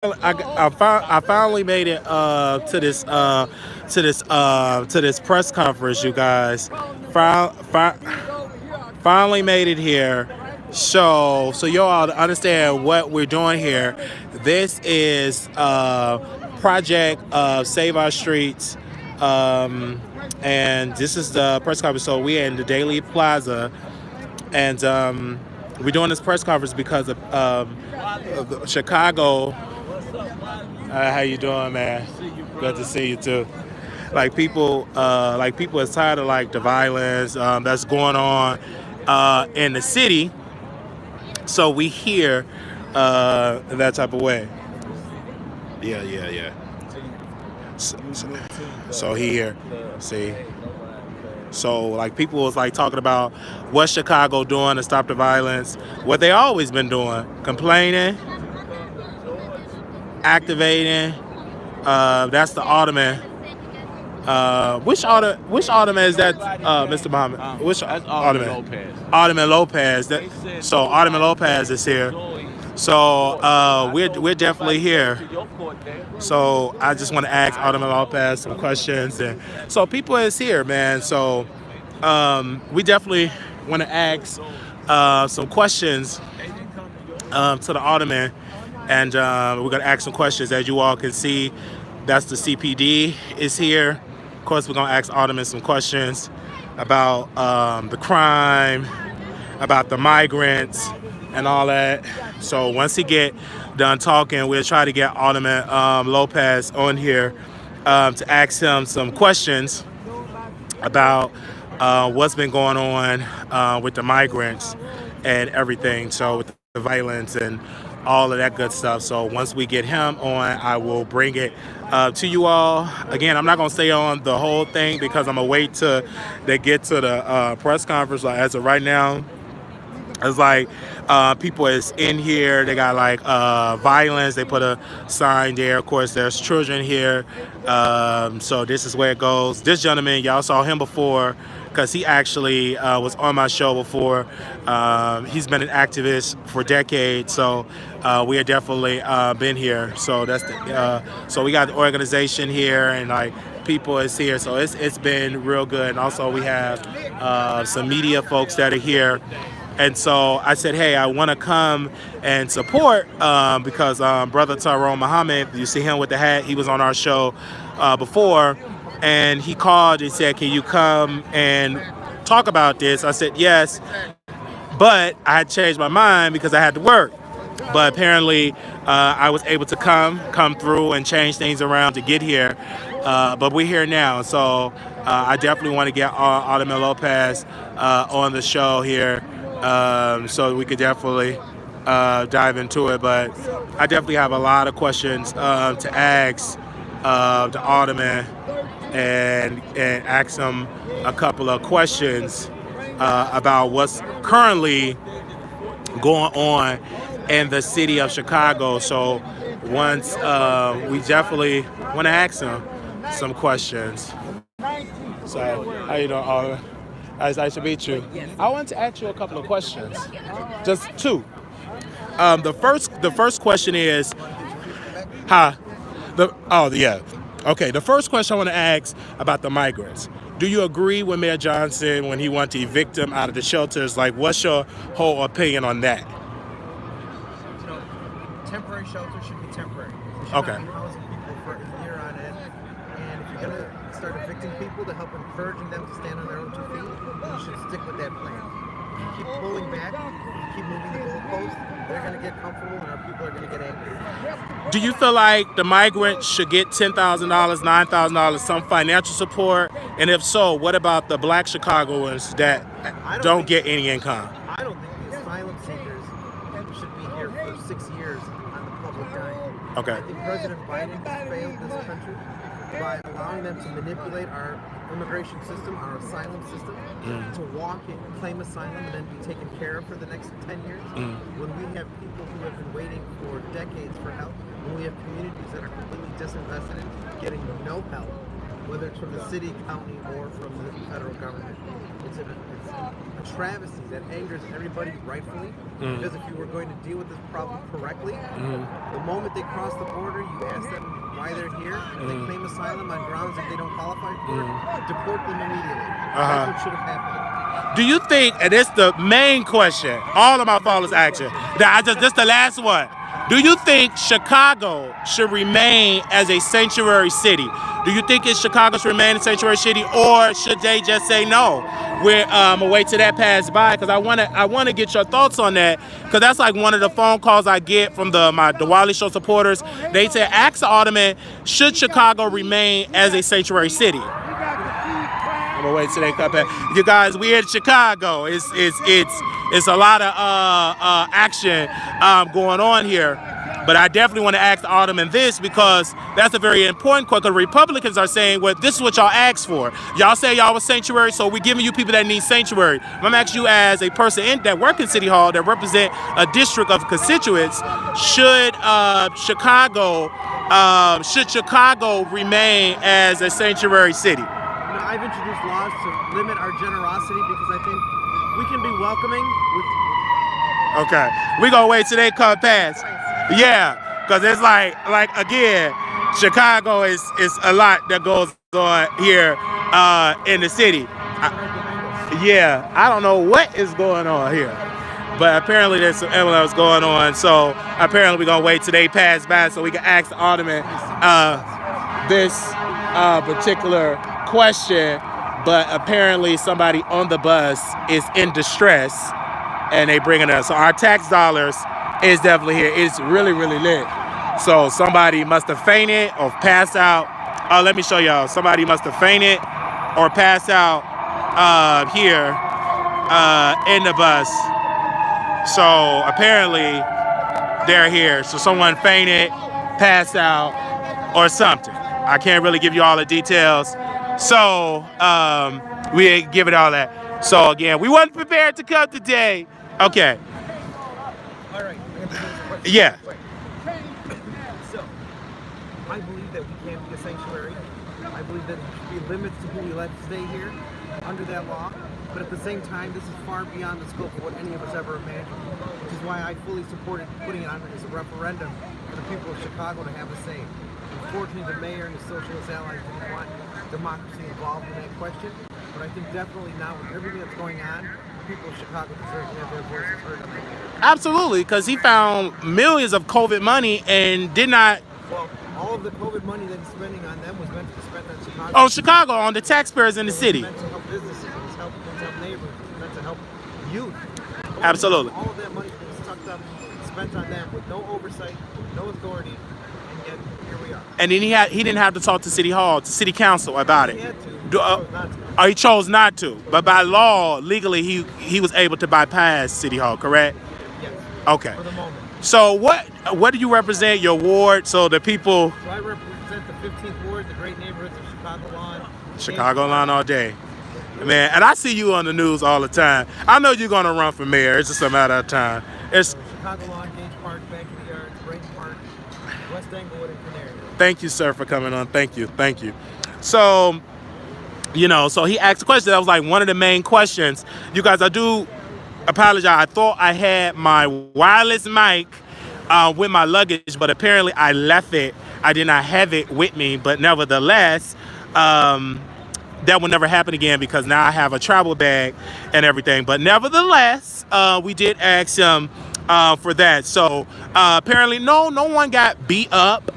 I finally made it to this press conference, you guys. Finally made it here. So you all understand what we're doing here. This is Project Save Our Streets, and this is the press conference. So we're in the Daily Plaza, and we're doing this press conference because of Chicago. How you doing, man? Good to see you too. Like people is tired of like the violence that's going on in the city. So we hear in that type of way. Yeah, yeah, yeah. So here, see. So like people was like talking about what Chicago doing to stop the violence. What they always been doing, complaining, activating. That's the Alderman. Which Alderman is that, Mr. Muhammad? Which That's Alderman Alderman? Lopez. Alderman Lopez. So Alderman Lopez is here. So we're definitely here. So I just want to ask Alderman Lopez some questions, and so people is here, man. So we definitely want to ask some questions to the Alderman, and we're gonna ask some questions. As you all can see, that's the CPD is here. Of course, we're gonna ask Alderman some questions about the crime, about the migrants, and all that. So once he get done talking, we'll try to get Alderman Lopez on here to ask him some questions about what's been going on with the migrants and everything. So with the violence and all of that good stuff. So once we get him on, I will bring it to you all. Again, I'm not gonna stay on the whole thing because I'm gonna wait till they get to the press conference. Like as of right now, it's like people is in here. They got like violence. They put a sign there. Of course, there's children here. So this is where it goes. This gentleman, y'all saw him before because he actually was on my show before. He's been an activist for decades. So we have definitely been here. So that's the. So we got the organization here and like people is here. So it's been real good. And also we have some media folks that are here. And so I said, hey, I want to come and support because Brother Tyrone Muhammad, you see him with the hat, he was on our show before, and he called and said, can you come and talk about this? I said, yes, but I had changed my mind because I had to work. But apparently I was able to come through and change things around to get here. But we're here now. So I definitely want to get Alderman Lopez on the show here. So we could definitely dive into it. But I definitely have a lot of questions to ask the Alderman and ask him a couple of questions about what's currently going on in the city of Chicago. So once we definitely want to ask him some questions. So how you doing, Alderman? Nice to meet you. I want to ask you a couple of questions, just two. The first question is, yeah, okay. The first question I want to ask about the migrants. Do you agree with Mayor Johnson when he wanted to evict them out of the shelters? Like, what's your whole opinion on that? Temporary shelter should be temporary. We should Okay. not be housing people for a year on end. And if you're gonna start evicting people to help encouraging them to stand on their own 2 feet, you should stick with that plan. If you keep pulling back, if you keep moving the goalposts, they're gonna get comfortable and our people are gonna get angry. Do you feel like the migrants should get $10,000, $9,000, some financial support? And if so, what about the black Chicagoans that don't get any income? I don't think the asylum seekers should be here for 6 years on the public dime. Okay. I think President Biden has failed this country by allowing them to manipulate our immigration system, our asylum system, to walk in, claim asylum, and then be taken care of for the next 10 years. When we have people who have been waiting for decades for help, when we have communities that are completely disinvested in getting no help, whether it's from the city, county, or from the federal government. It's a travesty that angers everybody rightfully. Because if you were going to deal with this problem correctly, the moment they cross the border, you ask them why they're here, and they claim asylum on grounds that they don't qualify for, deport them immediately. That's what should have happened. Do you think, and it's the main question, all of my followers action, this the last one. Do you think Chicago should remain as a sanctuary city? Do you think Chicago should remain a sanctuary city, or should they just say no? We're wait till that pass by, because I want to get your thoughts on that, because that's like one of the phone calls I get from the Wiley Show supporters. They say, ask the Alderman, should Chicago remain as a sanctuary city? I'm gonna wait till they come back. You guys, we're in Chicago. It's a lot of action going on here. But I definitely want to ask the Alderman this, because that's a very important question. The Republicans are saying, well, this is what y'all asked for. Y'all say y'all was sanctuary, so we're giving you people that need sanctuary. I'm asking you as a person that work in City Hall that represent a district of constituents, should Chicago remain as a sanctuary city? I've introduced laws to limit our generosity because I think we can be welcoming with... Okay, we gonna wait till they come past. Yeah, because it's like again, Chicago is a lot that goes on here in the city. I don't know what is going on here, but apparently there's some else going on. So apparently we're gonna wait till they pass by so we can ask the Alderman this particular question. But apparently somebody on the bus is in distress, and they bringing us. So our tax dollars is definitely here. It's really, really lit. So somebody must have fainted or passed out. Let me show y'all. Somebody must have fainted or passed out here in the bus. So apparently they're here. So someone fainted, passed out, or something. I can't really give you all the details. So we give it all that. So again, we wasn't prepared to come today. Okay. All right. Yeah. So I believe that we can't be a sanctuary. I believe that there should be limits to who we let stay here under that law. But at the same time, this is far beyond the scope of what any of us ever imagined, which is why I fully supported putting it on as a referendum for the people of Chicago to have a say. Unfortunately, the mayor and the socialist allies didn't want democracy involved in that question, but I think definitely now with everything that's going on, people of Chicago deserve to have their voices heard. Absolutely, because he found millions of COVID money and did not. Well, all of the COVID money that he's spending on them was meant to be spent on Chicago. Oh, Chicago, on the taxpayers in the city. Meant to help businesses, it's meant to help neighbors, it's meant to help youth. Absolutely. All of that money was sucked up, spent on them with no oversight, no authority, and yet here we are. And then he didn't have to talk to City Hall, to City Council about it. He had to. He chose not to. But by law, legally, he was able to bypass City Hall, correct? Yes. Okay. For the moment. So what do you represent, your ward? So the people. So I represent the 15th ward, the great neighborhoods of Chicago Lawn. Chicago Lawn all day. Man, and I see you on the news all the time. I know you're going to run for mayor. It's just a matter of time. It's Chicago Lawn, Gage Park, Bank of the Yards, Brayton Park, West Englewood, and Canary. Thank you, sir, for coming on. Thank you. So, so he asked a question. That was like one of the main questions. You guys, I do apologize. I thought I had my wireless mic with my luggage, but apparently I left it. I did not have it with me, but nevertheless, that will never happen again because now I have a travel bag and everything. But nevertheless, we did ask him for that. So apparently, no one got beat up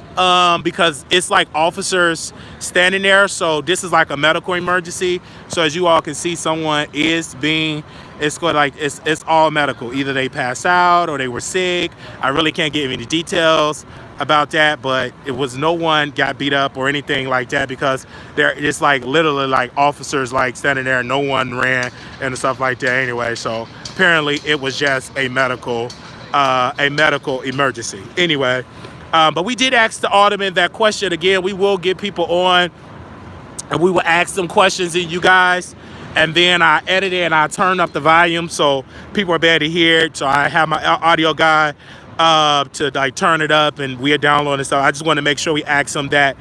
because it's like officers standing there. So this is like a medical emergency. So as you all can see, someone is being. It's all medical. Either they passed out or they were sick. I really can't give any details about that, but it was no one got beat up or anything like that because it's like literally like officers like standing there and no one ran and stuff like that anyway. So apparently it was just a medical emergency anyway. But we did ask the Alderman that question again. We will get people on and we will ask them questions in you guys. And then I edit it and I turn up the volume so people are better to hear it. So I have my audio guy to like turn it up and we are downloading stuff. I just want to make sure we ask them that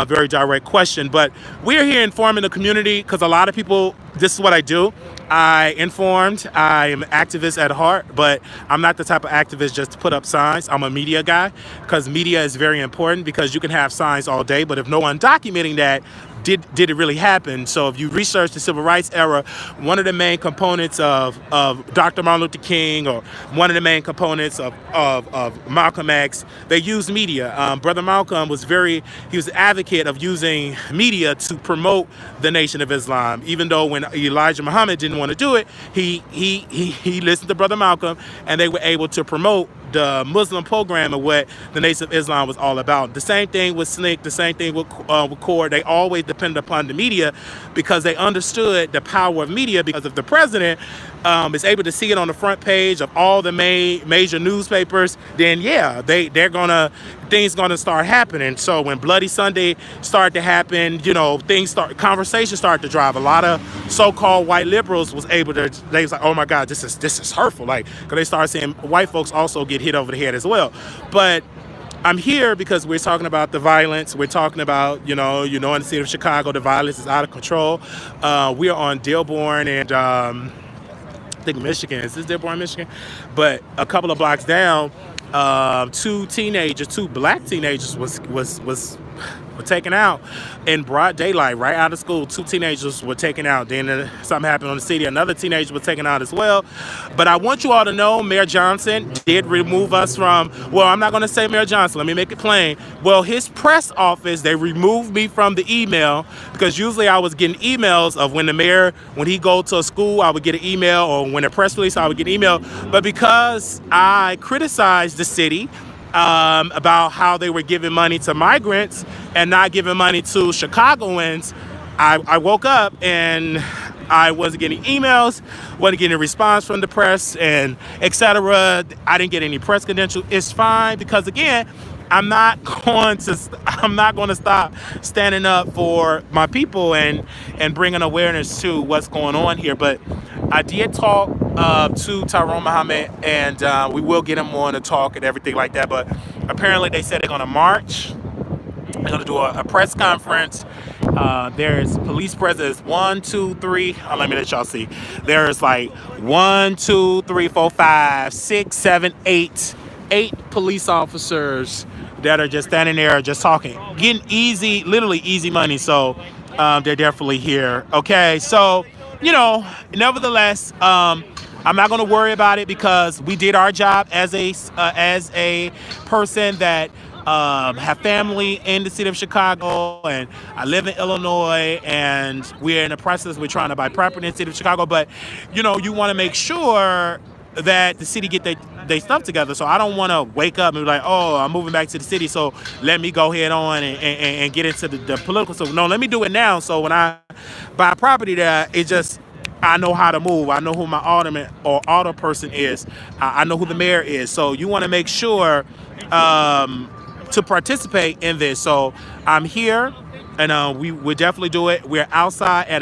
very direct question. But we're here informing the community because a lot of people, this is what I do. I informed. I am an activist at heart, but I'm not the type of activist just to put up signs. I'm a media guy because media is very important because you can have signs all day, but if no one documenting that, did it really happen? So if you research the civil rights era, one of the main components of Dr. Martin Luther King, or one of the main components of Malcolm X, they used media. Brother Malcolm was he was an advocate of using media to promote the Nation of Islam. Even though when Elijah Muhammad didn't want to do it, he listened to Brother Malcolm, and they were able to promote the Muslim program and what the Nation of Islam was all about. The same thing with SNCC, the same thing with CORE. They always depended upon the media because they understood the power of media, because if the president is able to see it on the front page of all the major newspapers, then yeah, things gonna start happening. So when Bloody Sunday started to happen, conversations started to drive. A lot of so-called white liberals they was like, oh my God, this is hurtful, because they started seeing white folks also get hit over the head as well. But I'm here because we're talking about the violence. We're talking about, in the city of Chicago, the violence is out of control. We are on Dearborn and I think Michigan. Is this Dearborn, Michigan? But a couple of blocks down, two black teenagers were taken out in broad daylight, right out of school. Two teenagers were taken out. Then something happened on the city. Another teenager was taken out as well. But I want you all to know Mayor Johnson did remove us from, I'm not going to say Mayor Johnson. Let me make it plain. Well, his press office, they removed me from the email, because usually I was getting emails of when he go to a school, I would get an email, or when a press release, I would get an email. But because I criticized the city about how they were giving money to migrants and not giving money to Chicagoans, I woke up and I wasn't getting emails, wasn't getting a response from the press, and etc. I didn't get any press credentials. It's fine, because again, I'm not going to stop standing up for my people and bringing awareness to what's going on here. But I did talk to Tyrone Muhammad, and we will get him on to talk and everything like that. But apparently they said they're going to march. They're going to do a press conference. There's police presence. 1, 2, 3. Let me let y'all see. There's 1, 2, 3, 4, 5, 6, 7, 8 police officers that are just standing there just talking, getting literally easy money. So they're definitely here. Okay, so nevertheless, I'm not going to worry about it, because we did our job as a person that have family in the city of Chicago, and I live in Illinois, and we're in the process. We're trying to buy property in the city of Chicago, but you want to make sure that the city get their stuff together. So I don't want to wake up and be like, oh, I'm moving back to the city, so let me go head on and get into the political stuff. No, let me do it now, so when I buy property there, I know how to move. I know who my alderman or alder person is. I know who the mayor is. So you want to make sure to participate in this. So I'm here, and we will definitely do it. We're outside at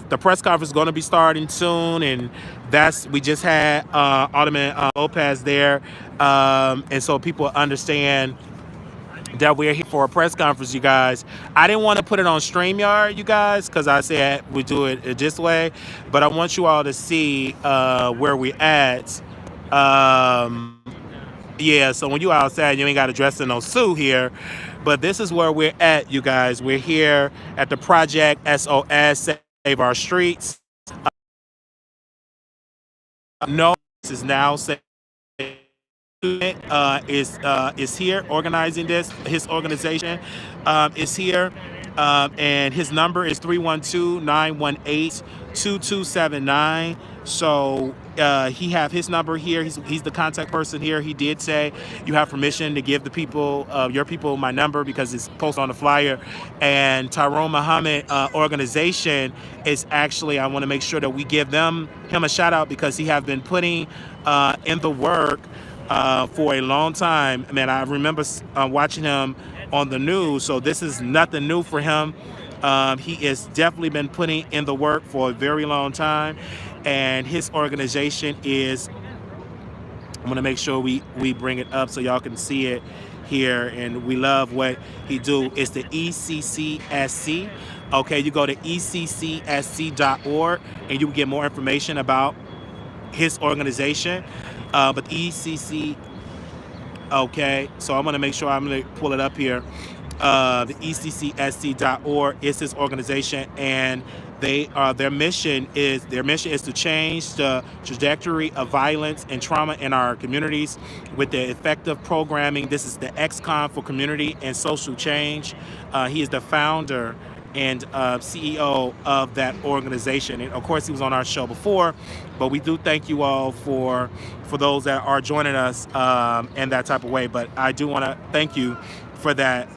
the press conference is going to be starting soon, and we just had Alderman Lopez there, and so people understand that we're here for a press conference, you guys. I didn't want to put it on StreamYard, you guys, because I said we do it this way, but I want you all to see where we're at. Yeah, so when you outside, you ain't got to dress in no suit here, but this is where we're at, you guys. We're here at the Project SOS, Save Our Streets. No, this is now Save is here organizing this. His organization is here, and his number is 312-918-2279. So he have his number here. He's the contact person here. He did say you have permission to give the people, your people, my number, because it's posted on the flyer. And Tyrone Muhammad organization is actually, I want to make sure that we give him a shout out, because he have been putting in the work for a long time. Man, I remember watching him on the news, so this is nothing new for him. He has definitely been putting in the work for a very long time, and his organization is, I'm going to make sure we bring it up so y'all can see it here, and we love what he do. It's the ECCSC. Okay, you go to ECCSC.org and you can get more information about his organization. But ECC, okay, so I'm gonna make sure I'm gonna pull it up here. The ECCSC.org is his organization, and their mission is to change the trajectory of violence and trauma in our communities with the effective programming. This is the XCOM for Community and Social Change. He is the founder and CEO of that organization. And of course, he was on our show before, but we do thank you all for those that are joining us in that type of way. But I do want to thank you for that.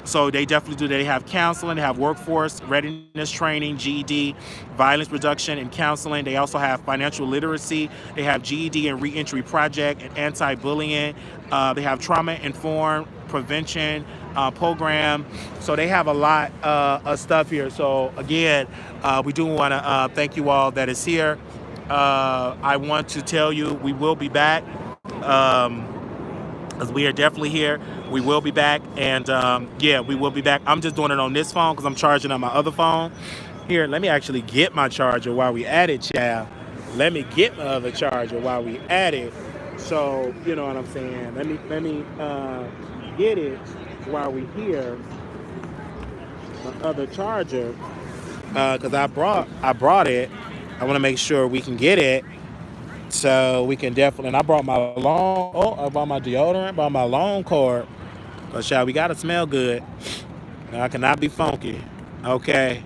So they definitely do. They have counseling, they have workforce readiness training, GED, violence reduction and counseling. They also have financial literacy. They have GED and reentry project and anti-bullying. They have trauma-informed prevention program. So they have a lot of stuff here. So again, we do want to thank you all that is here. I want to tell you we will be back. Because we are definitely here. We will be back, and yeah, we will be back. I'm just doing it on this phone because I'm charging on my other phone. Here, let me actually get my charger while we at it, child. Let me get my other charger while we at it. So, you know what I'm saying? Let me get it while we here. My other charger, because I brought it. I want to make sure we can get it. So we can definitely, and I brought my deodorant, brought my lawn cord. But we gotta smell good. I cannot be funky. Okay.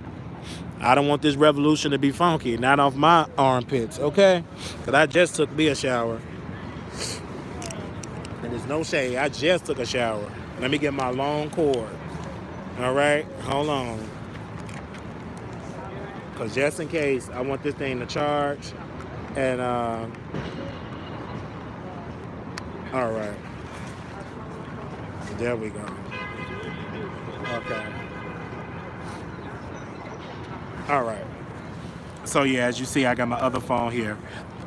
I don't want this revolution to be funky, not off my armpits, okay? Because I just took me a shower. And there's no shade, I just took a shower. Let me get my long cord. All right, hold on. Because just in case, I want this thing to charge. And all right, there we go. Okay, all right. So yeah, as you see, I got my other phone here.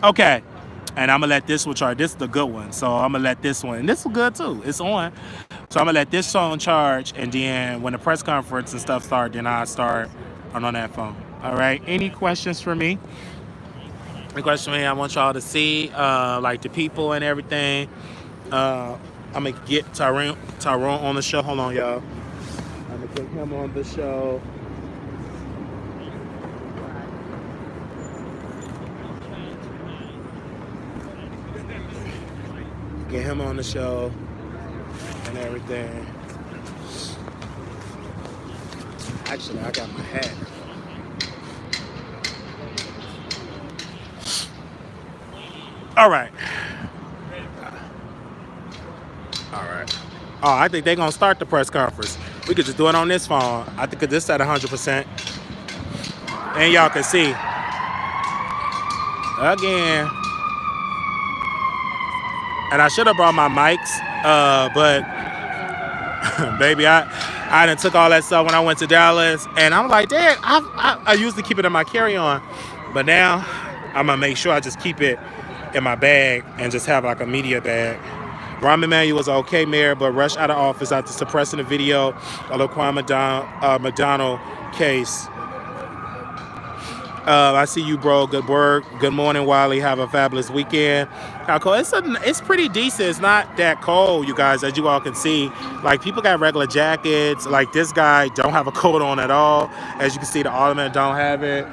Okay, and I'm gonna let this one charge. This is the good one, so I'm gonna let this one, and this is good too, it's on. So I'm gonna let this phone charge, and then when the press conference and stuff start, then I start on that phone. All right, any questions for me? The question I want y'all to see, like the people and everything. I'm gonna get Tyrone on the show. Hold on, y'all. I'm gonna get him on the show. Get him on the show and everything. Actually, I got my hat. All right. All right. Oh, I think they're going to start the press conference. We could just do it on this phone. I think this is at 100%. And y'all can see. Again. And I should have brought my mics. But, baby, I done took all that stuff when I went to Dallas. And I'm like, Dad, I usually keep it in my carry-on. But now, I'm going to make sure I just keep it in my bag and just have like a media bag. Rahm Emanuel was okay mayor, but rushed out of office after suppressing the video of the Quan McDonald case. I see you, bro. Good work. Good morning, Wiley. Have a fabulous weekend. How cold? It's pretty decent. It's not that cold, you guys, as you all can see. Like, people got regular jackets. Like, this guy don't have a coat on at all. As you can see, the Alderman don't have it.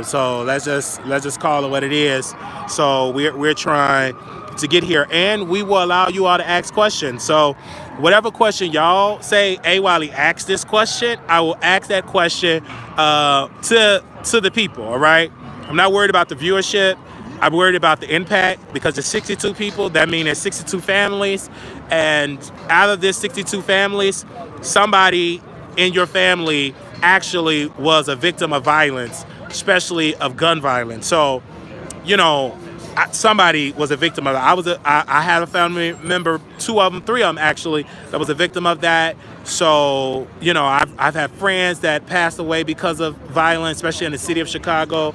So let's just call it what it is. So we're trying to get here, and we will allow you all to ask questions. So whatever question y'all say, hey, Wiley, ask this question, I will ask that question to the people. All right, I'm not worried about the viewership. I'm worried about the impact, because there's 62 people. That means there's 62 families, and out of this 62 families, somebody in your family actually was a victim of violence, especially of gun violence. So, you know, somebody was a victim of that. I had a family member, two of them, three of them actually, that was a victim of that. So, you know, I've had friends that passed away because of violence, especially in the city of Chicago,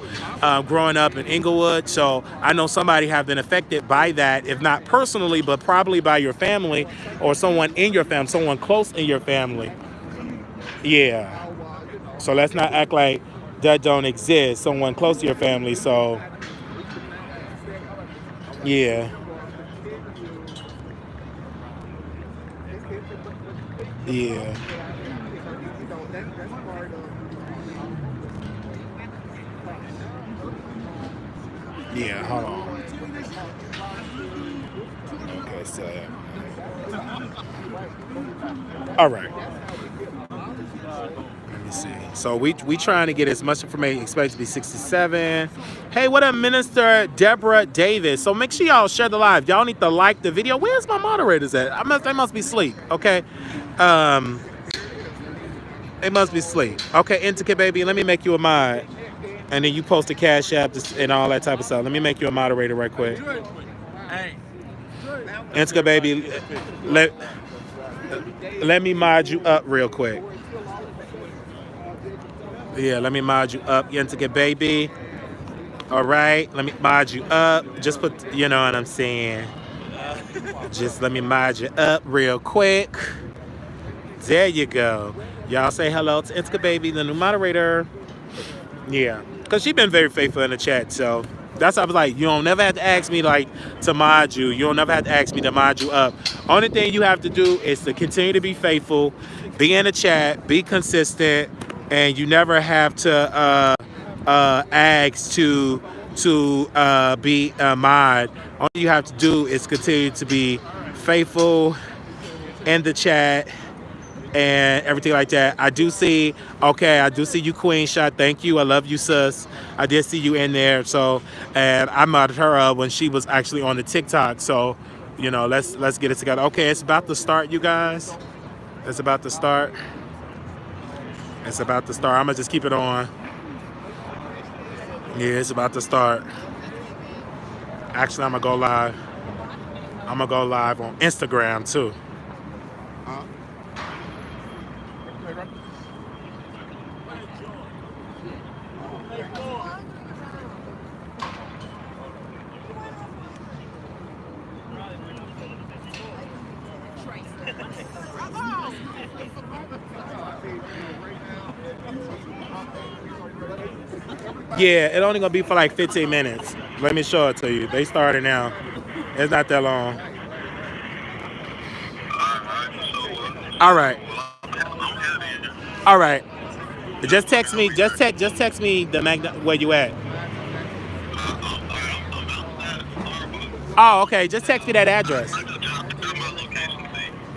growing up in Inglewood. So I know somebody have been affected by that, if not personally, but probably by your family or someone in your family, someone close in your family. Yeah. So let's not act like that don't exist, someone close to your family. So, yeah. Yeah. Yeah, hold on. Okay, so all right. Let me see. So we trying to get as much information. Expected to be 67. Hey, what up, Minister Deborah Davis? So make sure y'all share the live. Y'all need to like the video. Where's my moderators at? They must be asleep. Okay. They must be asleep. Okay, Intica baby, let me make you a mod. And then you post the Cash App and all that type of stuff. Let me make you a moderator right quick. Intica baby, let me mod you up real quick. Yeah, let me mod you up, Intica baby. All right, let me mod you up. Just put, you know what I'm saying. Just let me mod you up real quick. There you go. Y'all say hello to Intica baby, the new moderator. Yeah, because she's been very faithful in the chat, so that's why I was like, you don't never have to ask me like to mod you. You don't never have to ask me to mod you up. Only thing you have to do is to continue to be faithful, be in the chat, be consistent, and you never have to ask to be a mod. All you have to do is continue to be faithful in the chat and everything like that. I do see you, Queen Shot. Thank you. I love you, sis. I did see you in there. So, and I modded her up when she was actually on the TikTok. So, you know, let's get it together. Okay, it's about to start, you guys. It's about to start. It's about to start. I'm gonna just keep it on. Yeah, it's about to start. Actually, I'm gonna go live. I'm gonna go live on Instagram too. Yeah, it's only gonna be for like 15 minutes. Let me show it to you. They started now. It's not that long. All right. All right. Just text me. Just text me the where you at. Oh, okay. Just text me that address.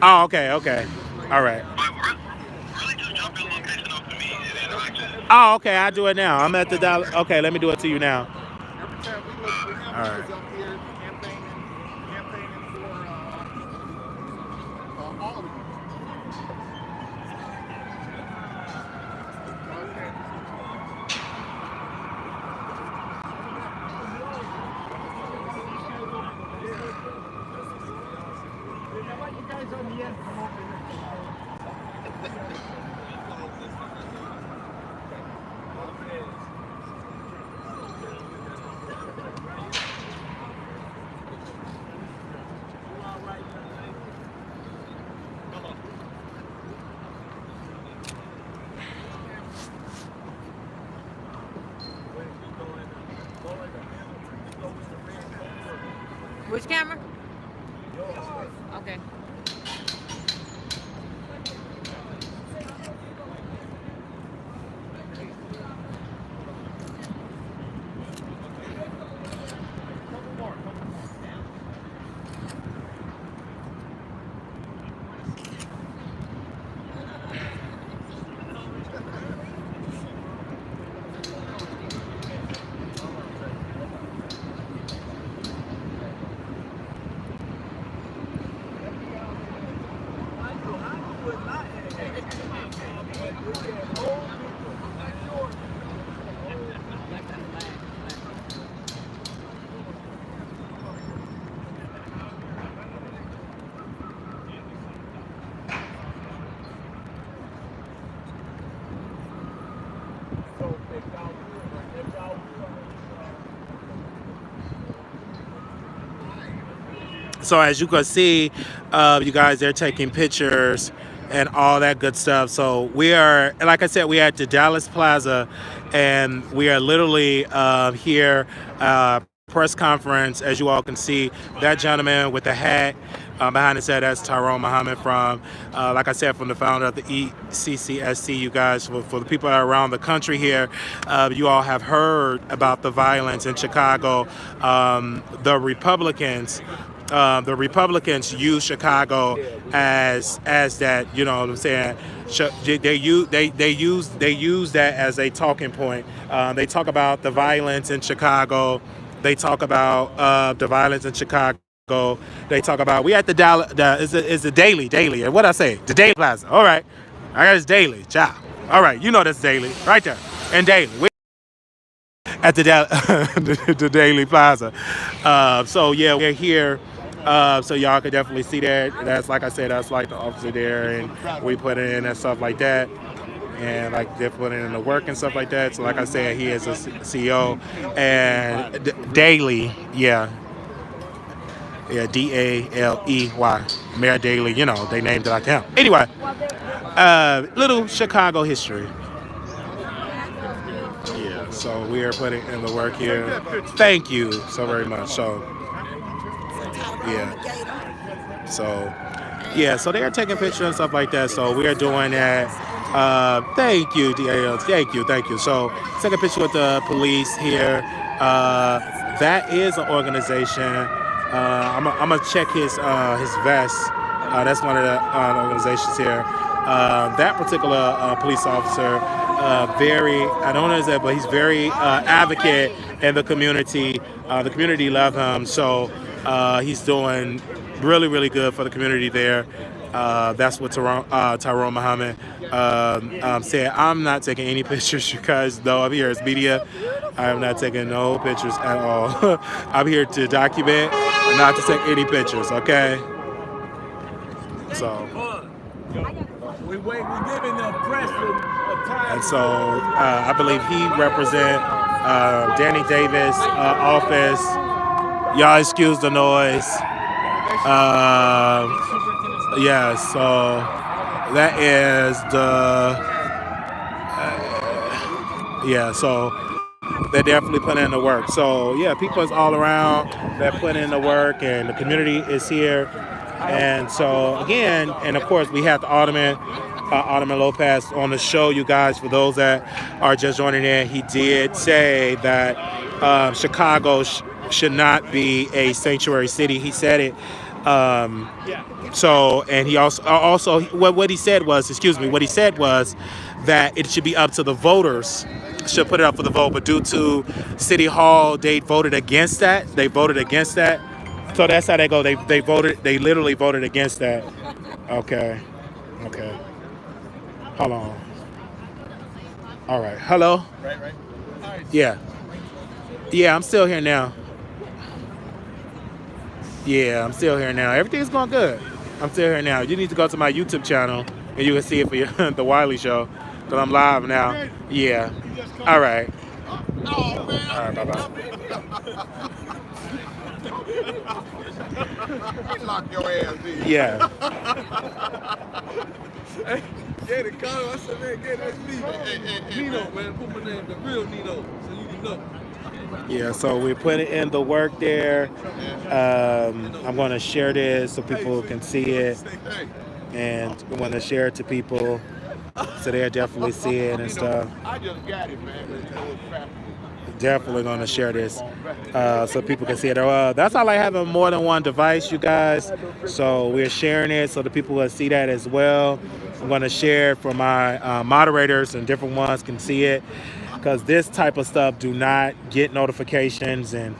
Oh, okay. Okay. All right. Oh, okay. I'll do it now. I'm at the dollar. Okay, let me do it to you now. All right. Which camera? Okay. So as you can see, you guys, they're taking pictures and all that good stuff. So we are, like I said, we are at the Dallas Plaza, and we are literally here, press conference. As you all can see, that gentleman with the hat behind his head, that's Tyrone Muhammad from, like I said, from the founder of the ECCSC. You guys, for the people that are around the country here, you all have heard about the violence in Chicago. The Republicans use Chicago as that, you know what I'm saying. They use that as a talking point. They talk about the violence in Chicago. They talk about the violence in Chicago. They talk about, we at the Dallas. Is the Daily? What I say? The Daily Plaza. All right, I got this Daily. Ciao. All right, you know that's Daily right there, and Daily. At the the Daily Plaza. So yeah, we're here. So y'all can definitely see that. That's, like I said, that's like the officer there, and we put it in and stuff like that. And like they're putting in the work and stuff like that. So like I said, he is a CEO. And Daily, yeah, Daley, Mayor Daley, you know, they named it like him. Anyway, little Chicago history. Yeah, so we are putting in the work here. Thank you so very much. So so they are taking pictures and stuff like that. So we are doing that. Thank you, DAL. Thank you. So take a picture with the police here. That is an organization. I'm gonna check his vest. That's one of the organizations here. That particular police officer, I don't know that, but he's very advocate in the community. The community love him, so he's doing really, really good for the community there. That's what Tyrone Muhammad said. I'm not taking any pictures because, though I'm here as media, I am not taking no pictures at all. I'm here to document, not to take any pictures, okay? So. And so I believe he represent Danny Davis' office. Y'all excuse the noise. Yeah, so that is so they definitely put in the work. So yeah, people is all around that put in the work, and the community is here. And so again, and of course we have the Alderman Lopez on the show, you guys. For those that are just joining in, he did say that Chicago should not be a sanctuary city. He said it. So, and he also what he said was that it should be up to the voters, should put it up for the vote. But due to City Hall, they voted against that. So that's how they go. They voted. They literally voted against that. Okay. Hold on. All right. Hello. Right. Yeah. I'm still here now. Yeah, I'm still here now. Everything's going good. I'm still here now. You need to go to my YouTube channel and you can see it for the Wiley Show, because I'm live now. Yeah. All right. All right. Bye-bye. Lock your ass in. Yeah. Hey, get it, Carl. I said, man, get that's me. Nino, man, put my name, the real Nino, so you can know. Yeah, so we're putting in the work there. I'm going to share this so people can see it, and I'm going to share it to people so they'll definitely see it and stuff. I just got it, man. Definitely going to share this so people can see it. That's how I like having more than one device, you guys. So we're sharing it so the people will see that as well. I'm going to share it for my moderators, and different ones can see it, because this type of stuff do not get notifications, and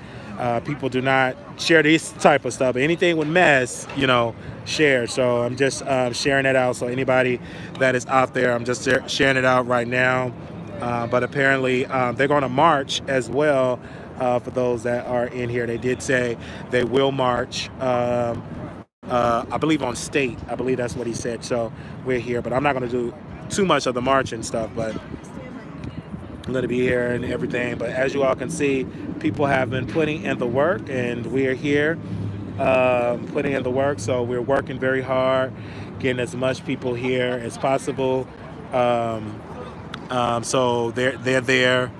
people do not share this type of stuff. Anything with mess, share. So I'm just sharing it out. So anybody that is out there, I'm just sharing it out right now. But apparently they're going to march as well. For those that are in here, they did say they will march. I believe on state. I believe that's what he said. So we're here, but I'm not going to do too much of the march and stuff. But I'm going to be here and everything. But as you all can see, people have been putting in the work, and we are here. putting in the work. So we're working very hard, getting as much people here as possible. So they're there.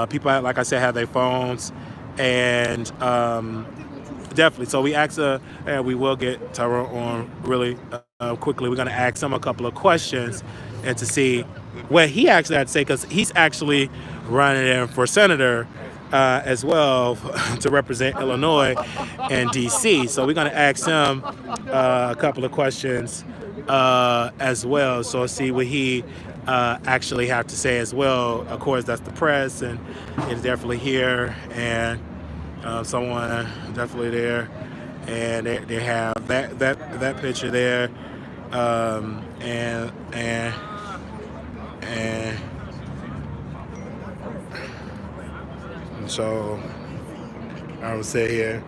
People, like I said, have their phones, and definitely. So we asked, and we will get Tyrone on really quickly. We're going to ask him a couple of questions and to see what he actually had to say, because he's actually running in for senator as well to represent Illinois and D.C. So we're going to ask him a couple of questions as well. So see what he actually have to say as well. Of course, that's the press, and it's definitely here, and someone definitely there, and they have that picture there, and so I would say here.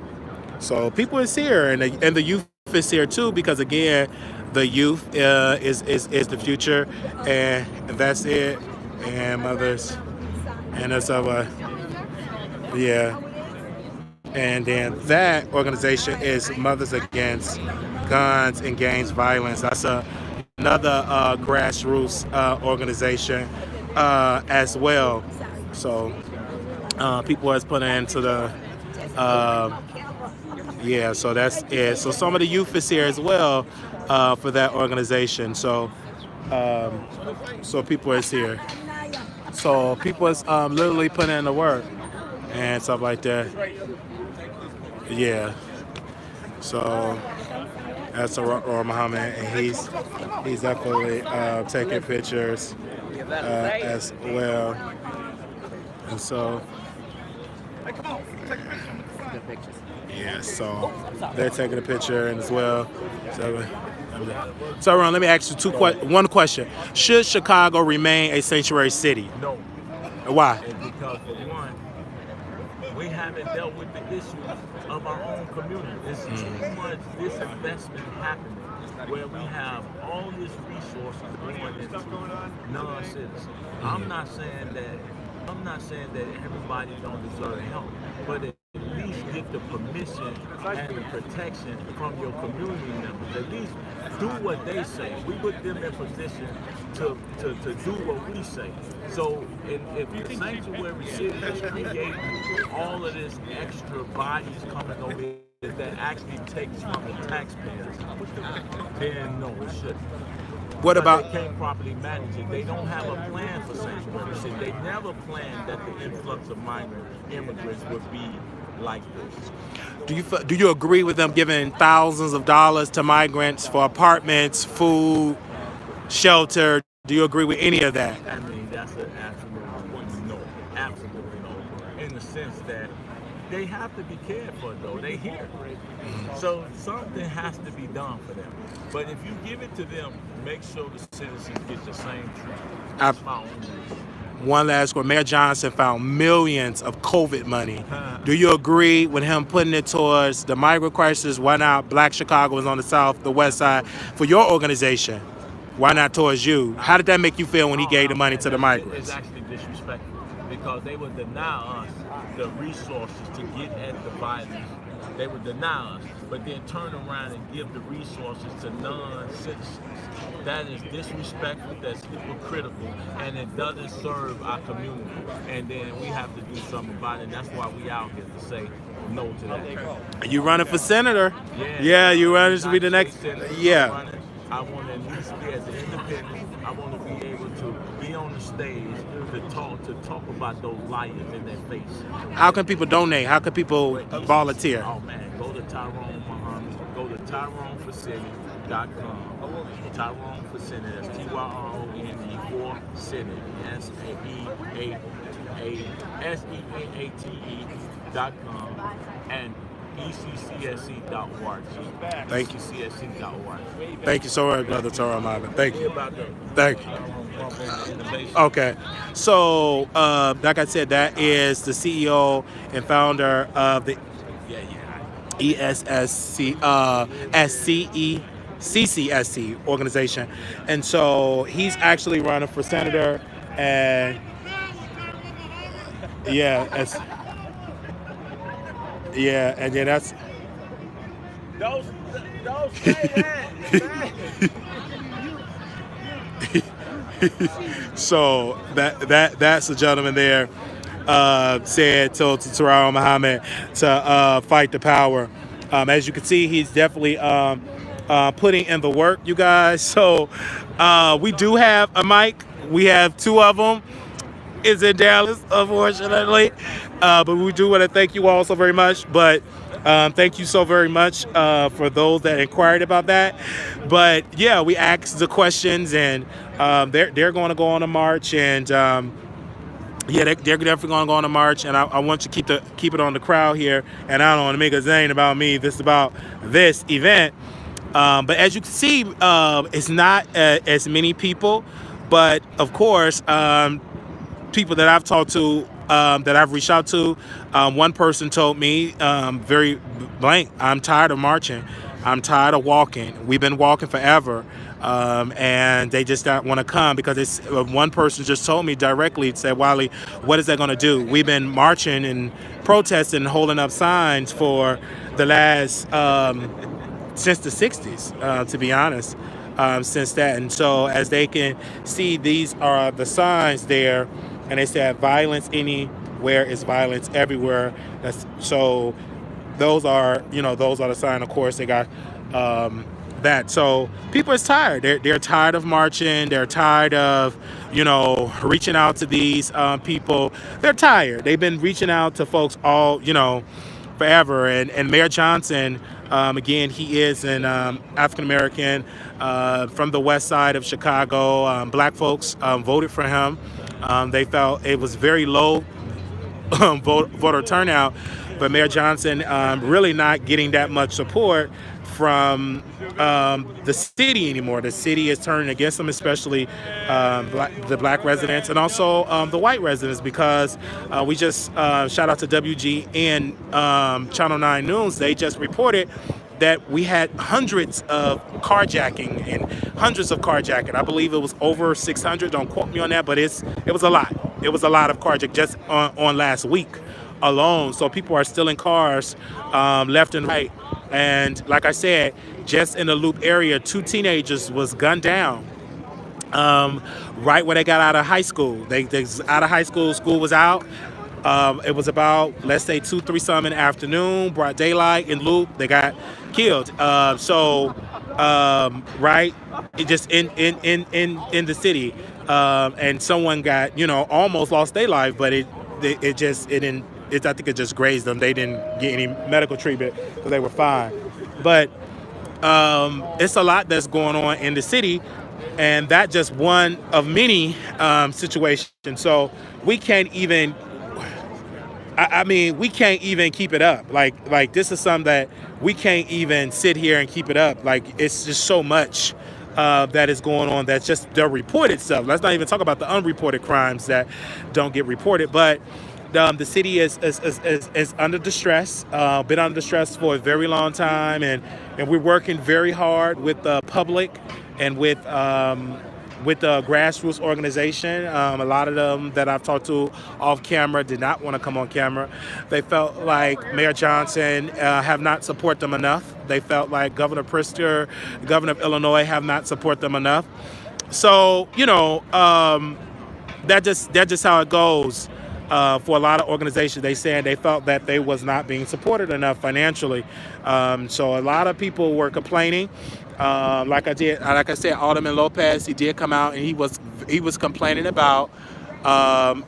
So people is here, and the youth is here too, because again, the youth is the future, and that's it. And mothers, and that's yeah. And then that organization is Mothers Against Guns and Gangs Violence. That's another grassroots organization as well. So people has put into the yeah. So that's it. So some of the youth is here as well for that organization. So so people is here. So people is literally putting in the work and stuff like that. Yeah. So that's Aurora Muhammad, and he's definitely taking pictures as well. And so yeah, so they're taking a picture and as well. So Ron, let me ask you one question. Should Chicago remain a sanctuary city? No. Why? Because for one, we haven't dealt with the issues of our own community. There's too much disinvestment happening where we have all these resources going into non-citizens. I'm not saying that everybody don't deserve help, but at least get the permission and the protection from your community members. At least do what they say. We put them in position to do what we say. So if the sanctuary city is creating all of this extra bodies coming over here that actually takes from the taxpayers, then no, it shouldn't. What about? They can't properly manage it. They don't have a plan for sanctuary city. They never planned that the influx of migrant immigrants would be like this. Do you agree with them giving thousands of dollars to migrants for apartments, food, shelter? Do you agree with any of that? I mean, that's an absolute no. Absolutely no. In the sense that they have to be cared for, though. They here. So something has to be done for them. But if you give it to them, make sure the citizens get the same treatment. That's my own reason. One last one. Mayor Johnson found millions of COVID money. Do you agree with him putting it towards the migrant crisis? Why not Black Chicagoans on the south, the west side, for your organization? Why not towards you? How did that make you feel when he gave the money to the migrants? It's actually disrespectful because they would deny us the resources to get at the violence. They would deny us, but then turn around and give the resources to non-citizens. That is disrespectful, that's hypocritical, and it doesn't serve our community. And then we have to do something about it, and that's why we out here to say no to that. You running for senator? Yeah, you running to be the next. Yeah. I want to at least be as an independent. I want to be able to be on the stage to talk about those liars in their face. How can people donate? How can people volunteer? Oh man, go to Tyrone Muhammad. Go to TyroneForCity.com. Tyrone for Senate. That's TYRONE for Senate. SENATE.com and ECCSC.org. Thank you. ECCSC.org. Thank you so much, Brother Toro Marvin. Thank you. Thank you. Okay. So, like I said, that is the CEO and founder of the CCSC organization. And so he's actually running for senator. And yeah, and then Don't say that. So that's the gentleman there said to Terrell Muhammad to fight the power. As you can see, he's definitely putting in the work, you guys. So we do have a mic. We have two of them. It's in Dallas, unfortunately. But we do want to thank you all so very much. But thank you so very much for those that inquired about that. But yeah, we asked the questions, and they're going to go on a march, and yeah, they're definitely going to go on a march. And I want you to keep it on the crowd here. And I don't want to make a zane about me. This is about this event. But as you can see, it's not as many people. But of course, people that I've talked to, that I've reached out to, one person told me very blank, I'm tired of marching. I'm tired of walking. We've been walking forever. And they just don't want to come because it's one person just told me directly, said, Wiley, what is that going to do? We've been marching and protesting and holding up signs for the last, since the 60s, to be honest. Since that. And so as they can see, these are the signs there, and they said violence anywhere is violence everywhere. So those are the sign. Of course, they got that. So people is tired. They're tired of marching. They're tired of reaching out to these people. They're tired. They've been reaching out to folks all forever. And Mayor Johnson, again, he is an African American from the west side of Chicago. Black folks voted for him. They felt it was very low voter turnout, but Mayor Johnson really not getting that much support from the city anymore. The city is turning against them, especially the black residents and also the white residents, because we just shout out to WG and Channel 9 News. They just reported that we had hundreds of carjacking. I believe it was over 600. Don't quote me on that, but it was a lot. It was a lot of carjacking just on last week alone. So people are stealing cars left and right. And like I said, just in the Loop area, 2 teenagers was gunned down right when they got out of high school. They out of high school, school was out. It was about, let's say, 2-3 some in the afternoon, broad daylight in Loop. They got killed. Right, it just in the city, and someone got almost lost their life, but I think it just grazed them. They didn't get any medical treatment because they were fine. But it's a lot that's going on in the city, and that just one of many situations. So we can't even. We can't even keep it up. Like this is something that we can't even sit here and keep it up. Like it's just so much that is going on. That's just the reported stuff. Let's not even talk about the unreported crimes that don't get reported. But the city is under distress. Been under distress for a very long time, and we're working very hard with the public and with the grassroots organization. A lot of them that I've talked to off camera did not want to come on camera. They felt like Mayor Johnson have not support them enough. They felt like Governor Pritzker, Governor of Illinois, have not support them enough. So that's just how it goes. For a lot of organizations, they felt that they was not being supported enough financially. So a lot of people were complaining. Like I said, Alderman Lopez, he did come out and he was complaining about, how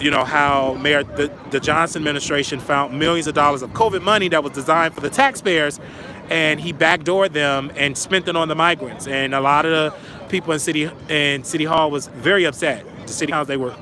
the Johnson administration found millions of dollars of COVID money that was designed for the taxpayers, and he backdoored them and spent it on the migrants. And a lot of the people in City Hall was very upset. The City Hall, they were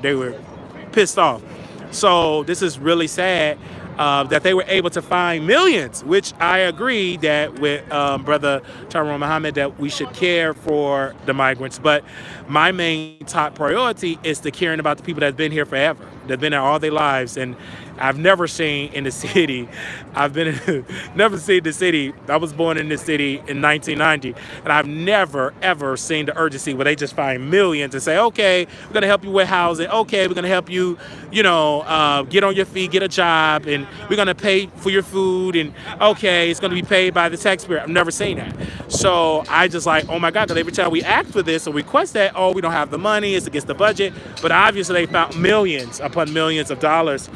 pissed off. So this is really sad. That they were able to find millions, which I agree that with Brother Tyrone Muhammad, that we should care for the migrants. But my main top priority is to caring about the people that have been here forever. They've been there all their lives, and I've never seen in the city. Never seen the city. I was born in this city in 1990, and I've never ever seen the urgency where they just find millions and say, okay, we're gonna help you with housing. Okay, we're gonna help you, get on your feet, get a job, and we're gonna pay for your food, and okay, it's gonna be paid by the taxpayer. I've never seen that. So I just like, oh my God, because every time we ask for this or request that, oh, we don't have the money, it's against the budget. But obviously they found millions upon millions of dollars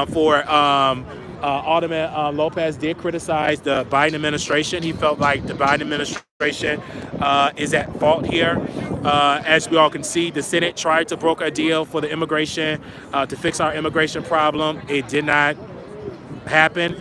for Alderman Lopez did criticize the Biden administration. He felt like the Biden administration is at fault here. As we all can see, the Senate tried to broker a deal for the immigration, to fix our immigration problem. It did not happen.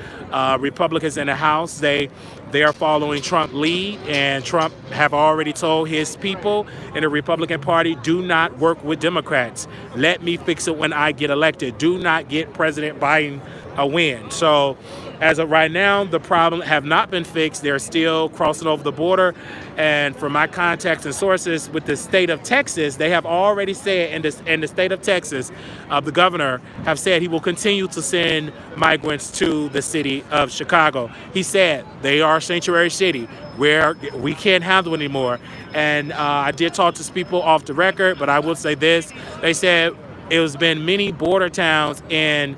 Republicans in the House, they are following Trump lead, and Trump have already told his people in the Republican Party, do not work with Democrats. Let me fix it when I get elected. Do not get President Biden a win. So as of right now, the problem have not been fixed. They're still crossing over the border. And from my contacts and sources with the state of Texas, they have already said in the state of Texas, the governor have said he will continue to send migrants to the city of Chicago. He said they are a sanctuary city where we can't handle it anymore. And I did talk to people off the record, but I will say this. They said it has been many border towns in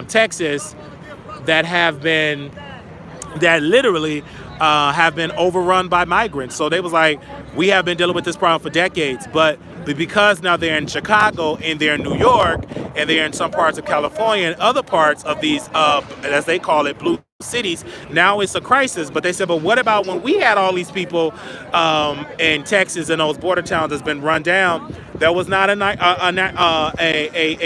Texas that literally have been overrun by migrants. So they was like, we have been dealing with this problem for decades, but because now they're in Chicago and they're in New York and they're in some parts of California and other parts of these, as they call it, blue cities, now it's a crisis. But they said, but what about when we had all these people in Texas and those border towns that's been run down? There was not a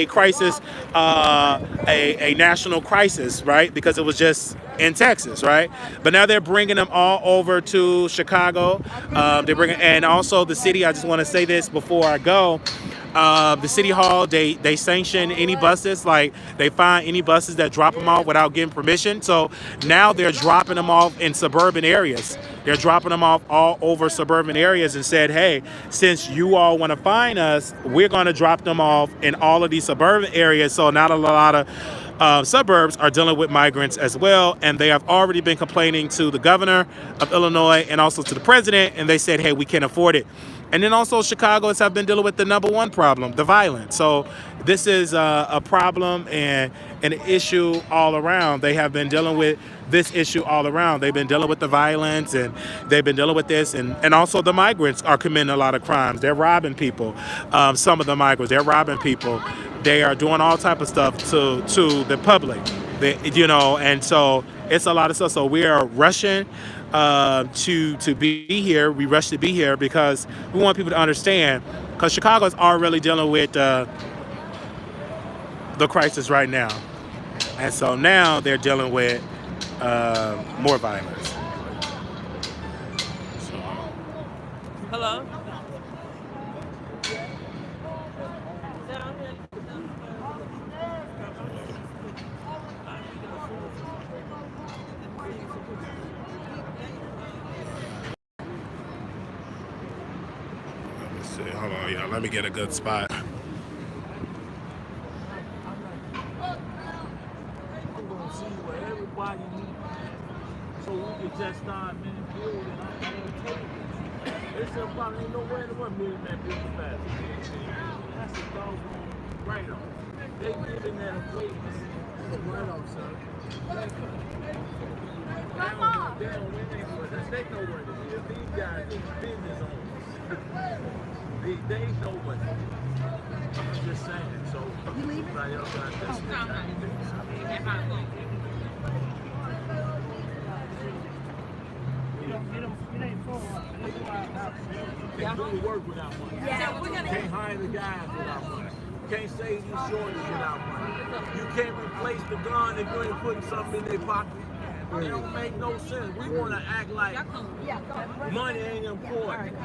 crisis, a national crisis, right? Because it was just in Texas, right? But now they're bringing them all over to Chicago. And also the city. I just want to say this before I go. The city hall, they sanction any buses, like they find any buses that drop them off without getting permission. So now they're dropping them off in suburban areas. They're dropping them off all over suburban areas and said, hey, since you all want to find us, we're going to drop them off in all of these suburban areas. So not a lot of suburbs are dealing with migrants as well. And they have already been complaining to the governor of Illinois and also to the president. And they said, hey, we can't afford it. And then also Chicagoans have been dealing with the number one problem, the violence. So this is a problem and an issue all around. They have been dealing with this issue all around. They've been dealing with the violence and they've been dealing with this. And also the migrants are committing a lot of crimes. They're robbing people. Some of the migrants, they're robbing people. They are doing all type of stuff to the public, and so it's a lot of stuff. So we are rushing to be here. We rush to be here because we want people to understand, because Chicago's already dealing with the crisis right now. And so now they're dealing with more violence. Hello? Hold on, y'all. Let me get a good spot. I'm gonna see where everybody meets, so we can just start building. It's about ain't nowhere in the world million man building fast. That's a doggone write-off. They giving that away, man. It's a write-off, son. They know where to live. These guys are business owners. They know what to do. I'm just saying. So everybody else got this. Can't do the work without money. Can't hire the guys without money. Can't save these shorties without money. You can't replace the gun if you ain't putting something in their pocket. It don't make no sense. We want to act like money ain't important.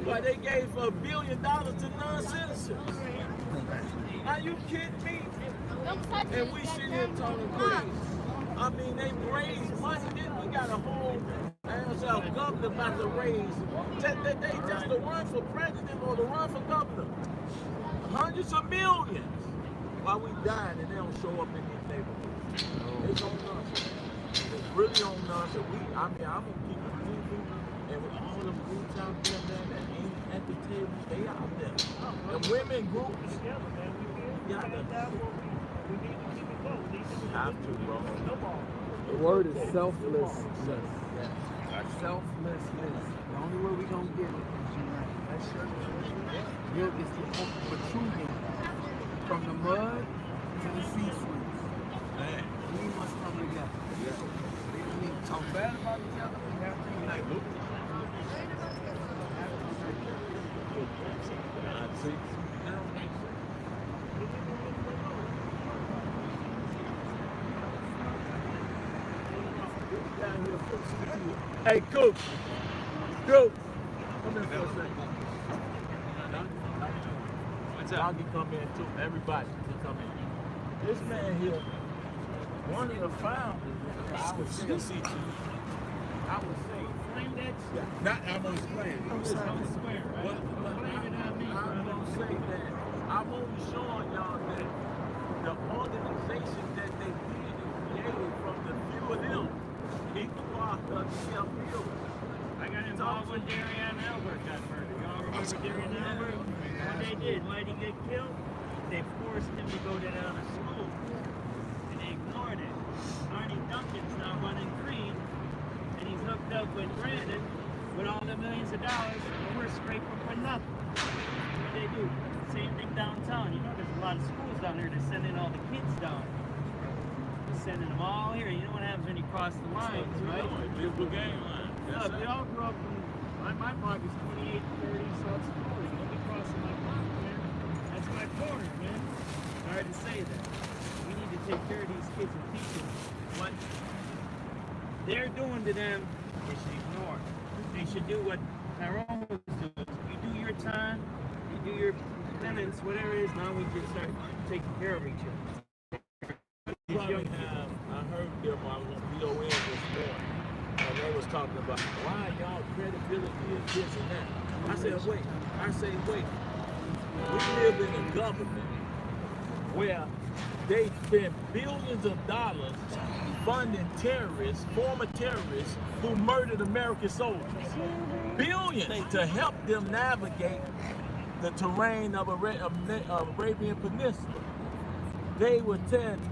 What they gave $1 billion to non-citizens? Are you kidding me? And we sit here talking crazy. I mean, they raised money. Then we got a whole government about to raise. They just to run for president or to run for governor. hundreds of millions while we dying and they don't show up in these neighborhoods. It's on us. It's really on us. And I'm gonna keep it moving. And with all the groups out there that ain't at the table, they out there. The women groups, we gotta have to, bro. The word is selflessness. Selflessness. The only way we gonna get it is unite. It's the protruding from the mud to the C-suites. We must come together. We don't need to talk bad about each other. We have to unite. Hey, Coach. Coach. Come in for a second. What's Y'all up? can come in too. Everybody can come in. This man here, one of the founders, I would say, frame that shit. Not, I'm gonna explain. I'm gonna say that I'm only showing y'all that the organization that they did and created from the few of them equal the field. I got involved when Darian Albert got murdered. Y'all remember Darian Albert? What they did? Why did he get killed? They forced him to go down to school. And they ignored it. Arnie Duncan's now running Creed. And he's hooked up with Brandon with all the millions of dollars. And we're scraping for nothing. What they do? Same thing downtown. You know there's a lot of schools down here. They're sending all the kids down. They're sending them all here. You know what happens when you cross the lines, right? Beautiful game line. Look, we all grew up in my block is 28, 30 South School. Don't be crossing my block, man. That's my corner, man. Sorry to say that. We need to take care of these kids and teach them what they're doing to them. They should ignore. They should do what Tyrone was doing. You do your time, you do your penance, whatever it is. Now we can start taking care of each other. I heard them on BON this morning. And they was talking about why y'all credibility is this and that. I said, wait. We live in a government where they spend billions of dollars funding terrorists, former terrorists who murdered American soldiers. Billions to help them navigate the terrain of Arabian Peninsula. They would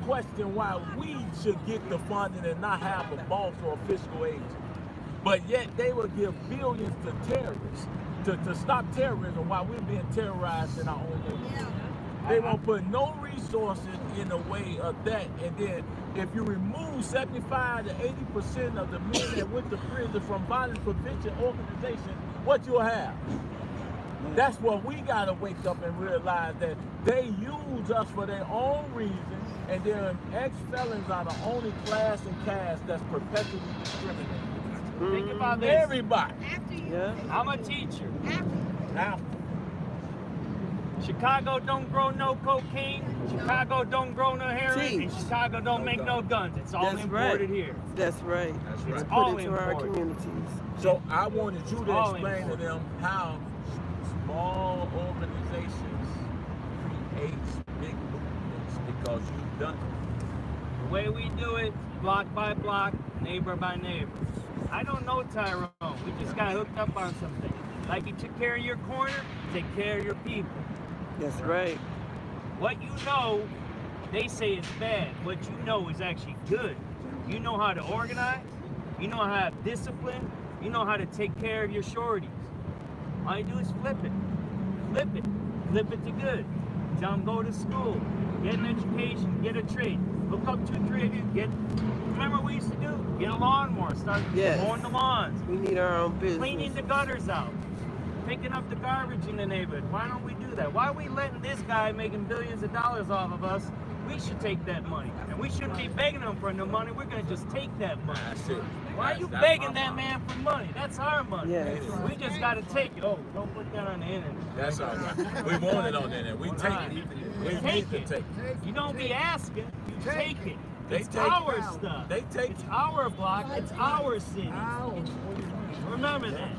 question why we should get the funding and not have a boss or a fiscal agent. But yet they would give billions to terrorists to stop terrorism while we're being terrorized in our own neighborhood. They won't put no resources in the way of that. And then if you remove 75 to 80% of the men that went to prison from violence prevention organizations, what you'll have? That's what we gotta wake up and realize, that they use us for their own reasons, and then ex-felons are the only class and caste that's perpetually discriminated. Think about this. Everybody. Yeah. I'm a teacher. Now, Chicago don't grow no cocaine. Chicago don't grow no heroin. And Teach. Chicago don't make no guns. It's all That's imported right. here. That's right. It's Put all it to our imported. communities. so I wanted you to All explain to important. them how small organizations create big movements, because you've done it. The way we do it, block by block, neighbor by neighbor. I don't know Tyrone. We just got hooked up on something. Like you took care of your corner, take care of your people. That's right. What you know, they say is bad. What you know is actually good. You know how to organize. You know how to have discipline. You know how to take care of your shorties. All you do is flip it. Flip it. Flip it to good. Tell them go to school. Get an education. Get a trade. Hook up 2, 3 of you. Remember what we used to do? Get a lawnmower. Start Yes. mowing the lawns. We need our own business. Cleaning the gutters out. Picking up the garbage in the neighborhood. Why don't we do that? Why are we letting this guy making billions of dollars off of us? We should take that money. And we shouldn't be begging him for no money. We're going to just take that money. That's it. Why are you That's begging my that mind. man for money? That's our money. Yes. We just got to take it. Oh, don't put that on the internet. That's all right. We want it on there. We take it. We need to take it. You don't be asking. You take it. It's our stuff. It's our block. It's our city. Remember that.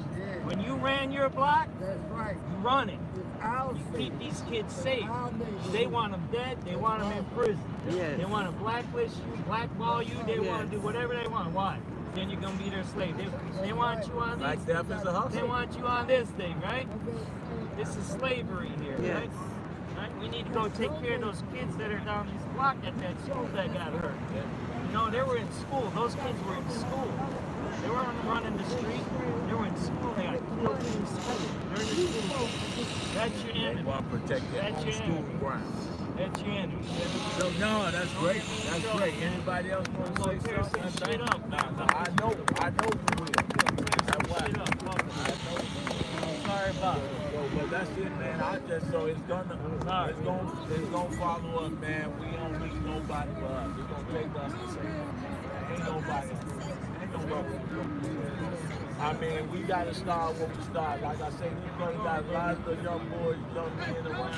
When you ran your block, That's right. you run it. Our You city. keep these kids safe. Our nation. They want them dead. They want them in prison. Yes. They want to blacklist you, blackball you. They want to do whatever they want. Why? Then you're gonna be their slave. They want you on Like this. death is a hustle. They want you on this thing, right? This is slavery here, Yes. right? Right? We need to go take care of those kids that are down this block at that school that got hurt. You know, they were in school. Those kids were in school. They weren't running the street. They were in school. They got killed in school. They're in school. That's your They enemy. want to protect their That's own your school enemy. grounds. That's your enemy. So no, that's great. That's great. Anybody else want to say Tear some something? shit up. No, I know you will. That's why. Shit up. Fuck I it. know. I'm sorry about it. Well, that's it, man. I just so it's gonna follow us, man. We don't need nobody but us. It's gonna take us to say, ain't nobody. Ain't nobody. I mean, we gotta start where we start. Like I say, we gonna got a lot of young boys, young men around.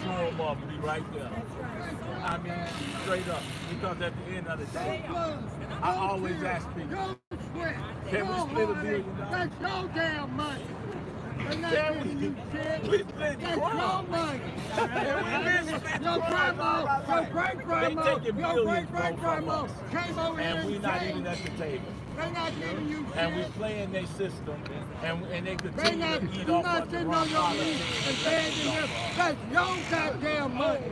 Show them up, be right there. I mean, straight up. Because at the end of the day, I always ask people, Don't sweat. can we split $1 billion? That's your damn money. They're not Can giving you shit. we split That's your $1? money. Your Your grandma, your great-grandma, They taking your billions, great-great-grandma bro, from came over here and we and not said, even at the table. they're not giving you And we shit. playing their system, and they They continue not, to eat you off not of the sitting wrong on your knees politics. and begging them. That's your goddamn money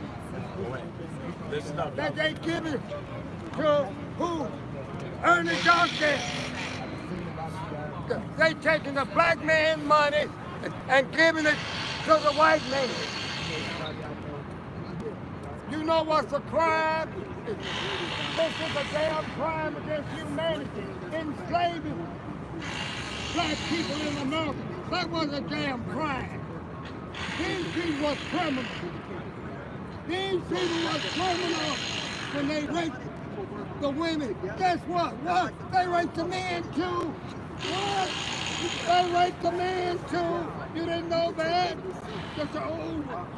Listen up, that y'all. they give it to who? Ernest Johnson. They taking the black man money and giving it to the white man. You know what's a crime? This is a damn crime against humanity. Enslaving black people in America. That was a damn crime. These people was criminals. These people was criminals when they raped the women. Guess what? What? They raped the men too. What? They raped the men too. You didn't know that? Just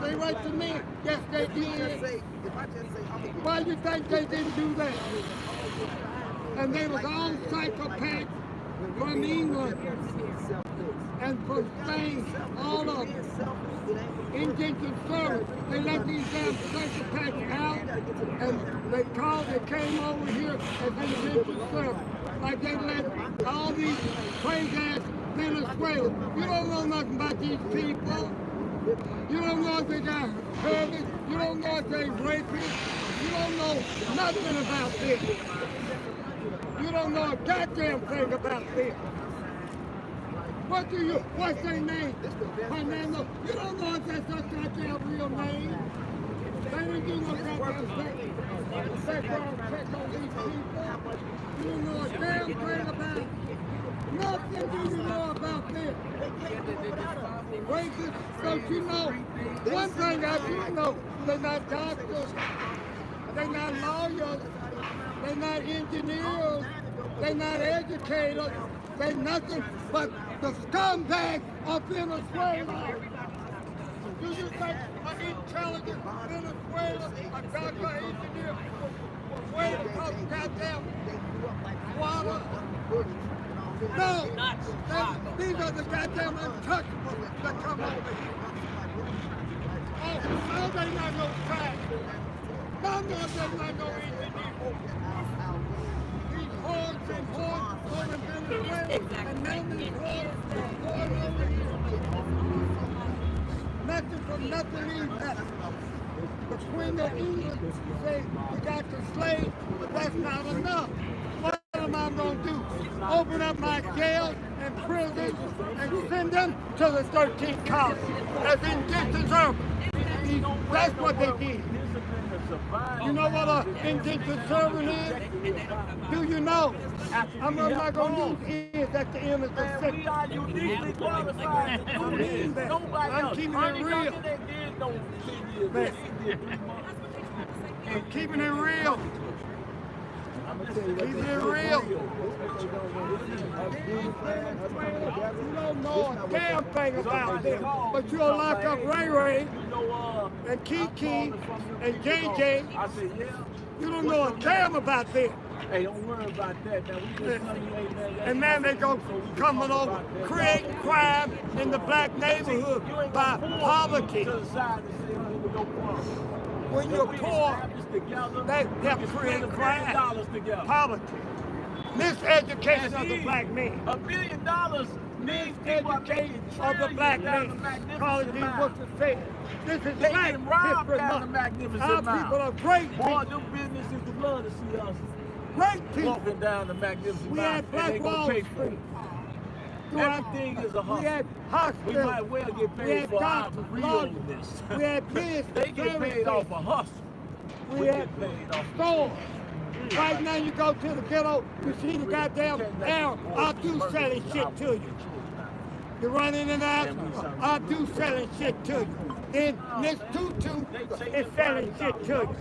they raped the men. Yes, they did. Why do you think they didn't do that? And they was all psychopaths from England and from Spain, all of them. Indentured service. They let these damn psychopaths out and they came over here as indentured service. Like they let all these crazy ass Venezuelans. You don't know nothing about these people. You don't know if they got permits. You don't know if they rapists. You don't know nothing about this. You don't know a goddamn thing about this. What's their name? Fernando. You don't know if that's their goddamn real name. They didn't do no goddamn background check on these people. You don't know a damn thing about it. Nothing do you know about this. Racist, don't you know? One thing I do know, they're not doctors, they're not lawyers, they're not engineers, they're not educators, they're nothing but the scumbag of Venezuela. Do you think an intelligent Venezuela, a doctor, engineer, will wait because goddamn water? No, these are the goddamn untouchables that come over here. Oh, they not no trash. None of them not no engineers. These hordes and hordes over Venezuela, and now these hordes over here. Nothing from nothing either. Between the English, say we got the slaves, but that's not enough. What am I going to do? Open up my jails and prisons and send them to the 13th colony as indentured servants. That's what they did. You know what an indentured servant is? Do you know? I'm not going to use is at the end of the sentence. We are uniquely qualified to do this. Nobody I'm else. keeping it real. I'm keeping it real. Keeping it real. You don't know a damn thing about this, but you'll lock up Ray Ray and Kiki and JJ. I said, yeah. You don't know a damn about that. Hey, don't worry about that, man. We just telling you, hey, man. And now they go coming over, creating crime in the black neighborhood by poverty. To the side and say, oh, no problem. When you're poor, they help create crime, together. poverty, miseducation of the black man. $1 billion means people are making Of the black man. College Magnificent these Mile. books say this is They Black getting robbed History down the Month. Magnificent Our Mile. people are great Boy, people. them businesses would love to see us Great people. walking down the Magnificent We Mile. had And they Black gonna Wall pay for Street. it. Everything is a We hustle. had We hospitals. might well get We paid had for our doctors, realness. We had business. They get paid off a hustle. We We had get paid off stores. Right now you go to the ghetto, you see the goddamn Arab, I'll do selling shit to you. You run in and out, I'll do selling shit to you. Then Miss Tutu is selling shit to you.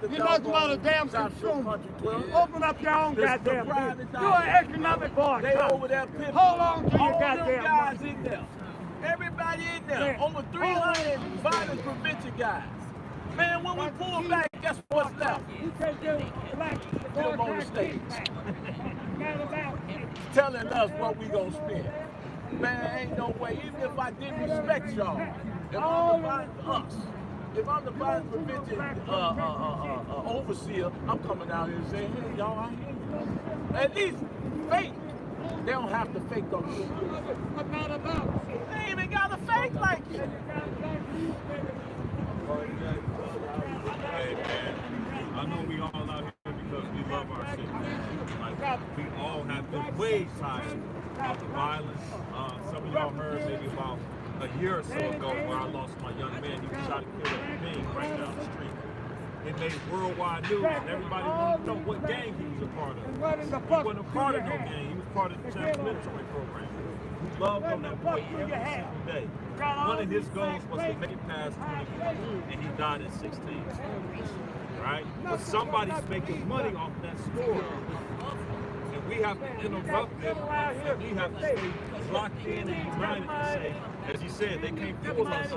You're nothing but a damn consumer. Open up your own goddamn business. You're an economic boy. They over there pimping. Hold on to your All them goddamn guys money. in there. Everybody in there. Man. Over 300 violence prevention guys. Man, when we pull back, guess what's left? You can't get black Get them on the stage. Not about it. Telling us what we gonna spend. Man, ain't no way. Even if I didn't respect y'all, if I'm the violence us, if I'm the violence prevention overseer, I'm coming out here and saying, hey, y'all, I hear you. At least fake. They don't have to fake those shit. But not about it. They ain't even got to fake like it. Hey man, I know we all out here because we love our city. Like we all have been way tired of the violence. Some of y'all heard maybe about a year or so ago where I lost my young man. He was shot and killed at the King right down the street. It made worldwide news and everybody wanted to know what gang he was a part of. He wasn't a part of no gang. He was part of the Champion Military Program. We loved on that boy every single day. One of his goals was to make it past 21, and he died at 16. Right? But somebody's making money off that story. And we have to interrupt it, and we have to stay locked in and united to say, as he said, they can't pull us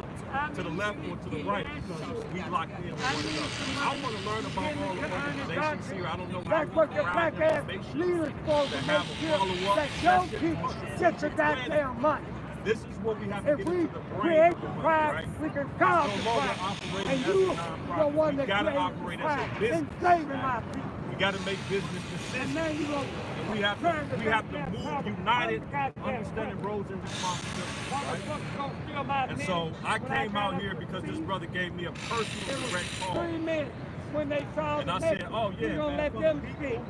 to the left or to the right because we locked in with one another. I want to learn about all the organizations here. I don't know how That's we what the grab black ass information leaders supposed to to have make a sure follow-up that young session. people get the goddamn money. This is what we have to If get we into the brain create of the the money, crime, right? we can solve No the longer crime. operate And as a you, the nonprofit. one We that gotta created operate the as a crime business. and saving my people. We got to make business And decisions. now you gonna We have turn the to move goddamn problem united, on the goddamn understanding crime. roles and responsibilities. Right? Motherfuckers gonna steal my And men so I when came got out up here to because this speak. brother gave me a personal It was direct call. 3 minutes when they saw And the I said, message. oh, yeah, we gonna man, let fuck them the speak.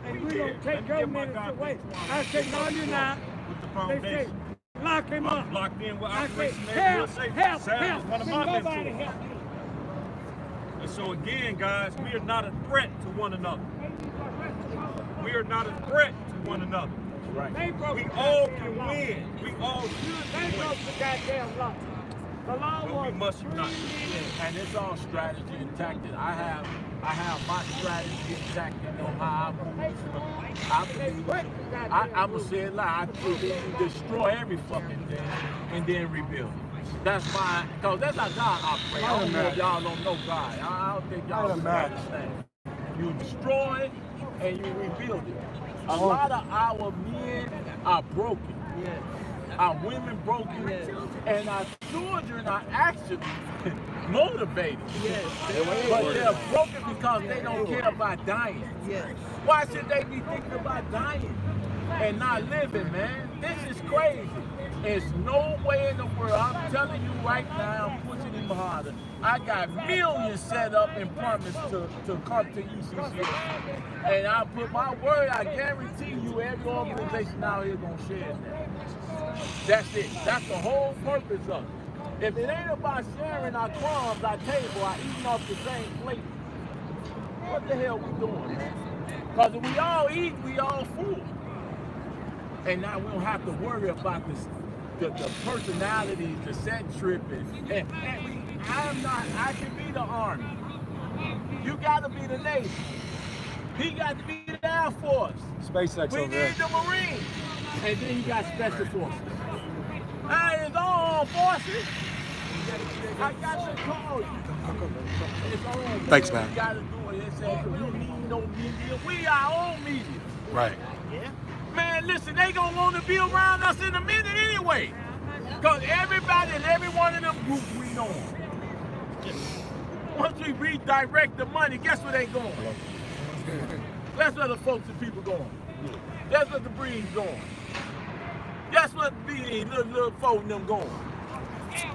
And We we did. gonna Let take me your get my minutes goddamn away. time. I said, no, you're not. With the They say, foundation. lock him up. I'm locked in with I said, Operation Neighborhood help, Safety. help, Sam help. is one of Then my nobody mentors. help you. And so again, guys, we are not a threat to one another. We are not a threat to one another. They broke We the all goddamn can law. win. We all should They win. broke the goddamn law. The law But was we must unite. And it's all strategy and tactic. I have my strategy and tactic on how I move. I believe I'm gonna say it like I believe you destroy every fucking thing and then rebuild. That's my, cause that's how God operates. I don't know if y'all don't know God. I don't think y'all really understand. You destroy it and you rebuild it. A lot of our men are broken. Our women broken, and our children are actually motivated. But they're broken because they don't care about dying. Why should they be thinking about dying and not living, man? This is crazy. There's no way in the world. I'm telling you right now, I'm pushing him harder. I got millions set up in permits to come to UCC. And I put my word, I guarantee you every organization out here gonna share that. That's it. That's the whole purpose of it. If it ain't about sharing our crumbs, our table, our eating off the same plate, what the hell we doing, man? Because if we all eat, we all full. And now we don't have to worry about this. The personalities, the set tripping. And I can be the Army. You gotta be the Navy. He got to be the Air Force. SpaceX We over there. need the Marines. And then you got Special Forces. Now it's all forces. I got to call you. It's on. Thanks, man. You gotta do it. It's like, we need no media. We our own media. Right. Yeah. Man, listen, they gonna want to be around us in a minute anyway. Because everybody and every one of them groups we know them. Once we redirect the money, guess where they going? That's where the folks and people going. That's where the breed's going. That's what the little folk and them going.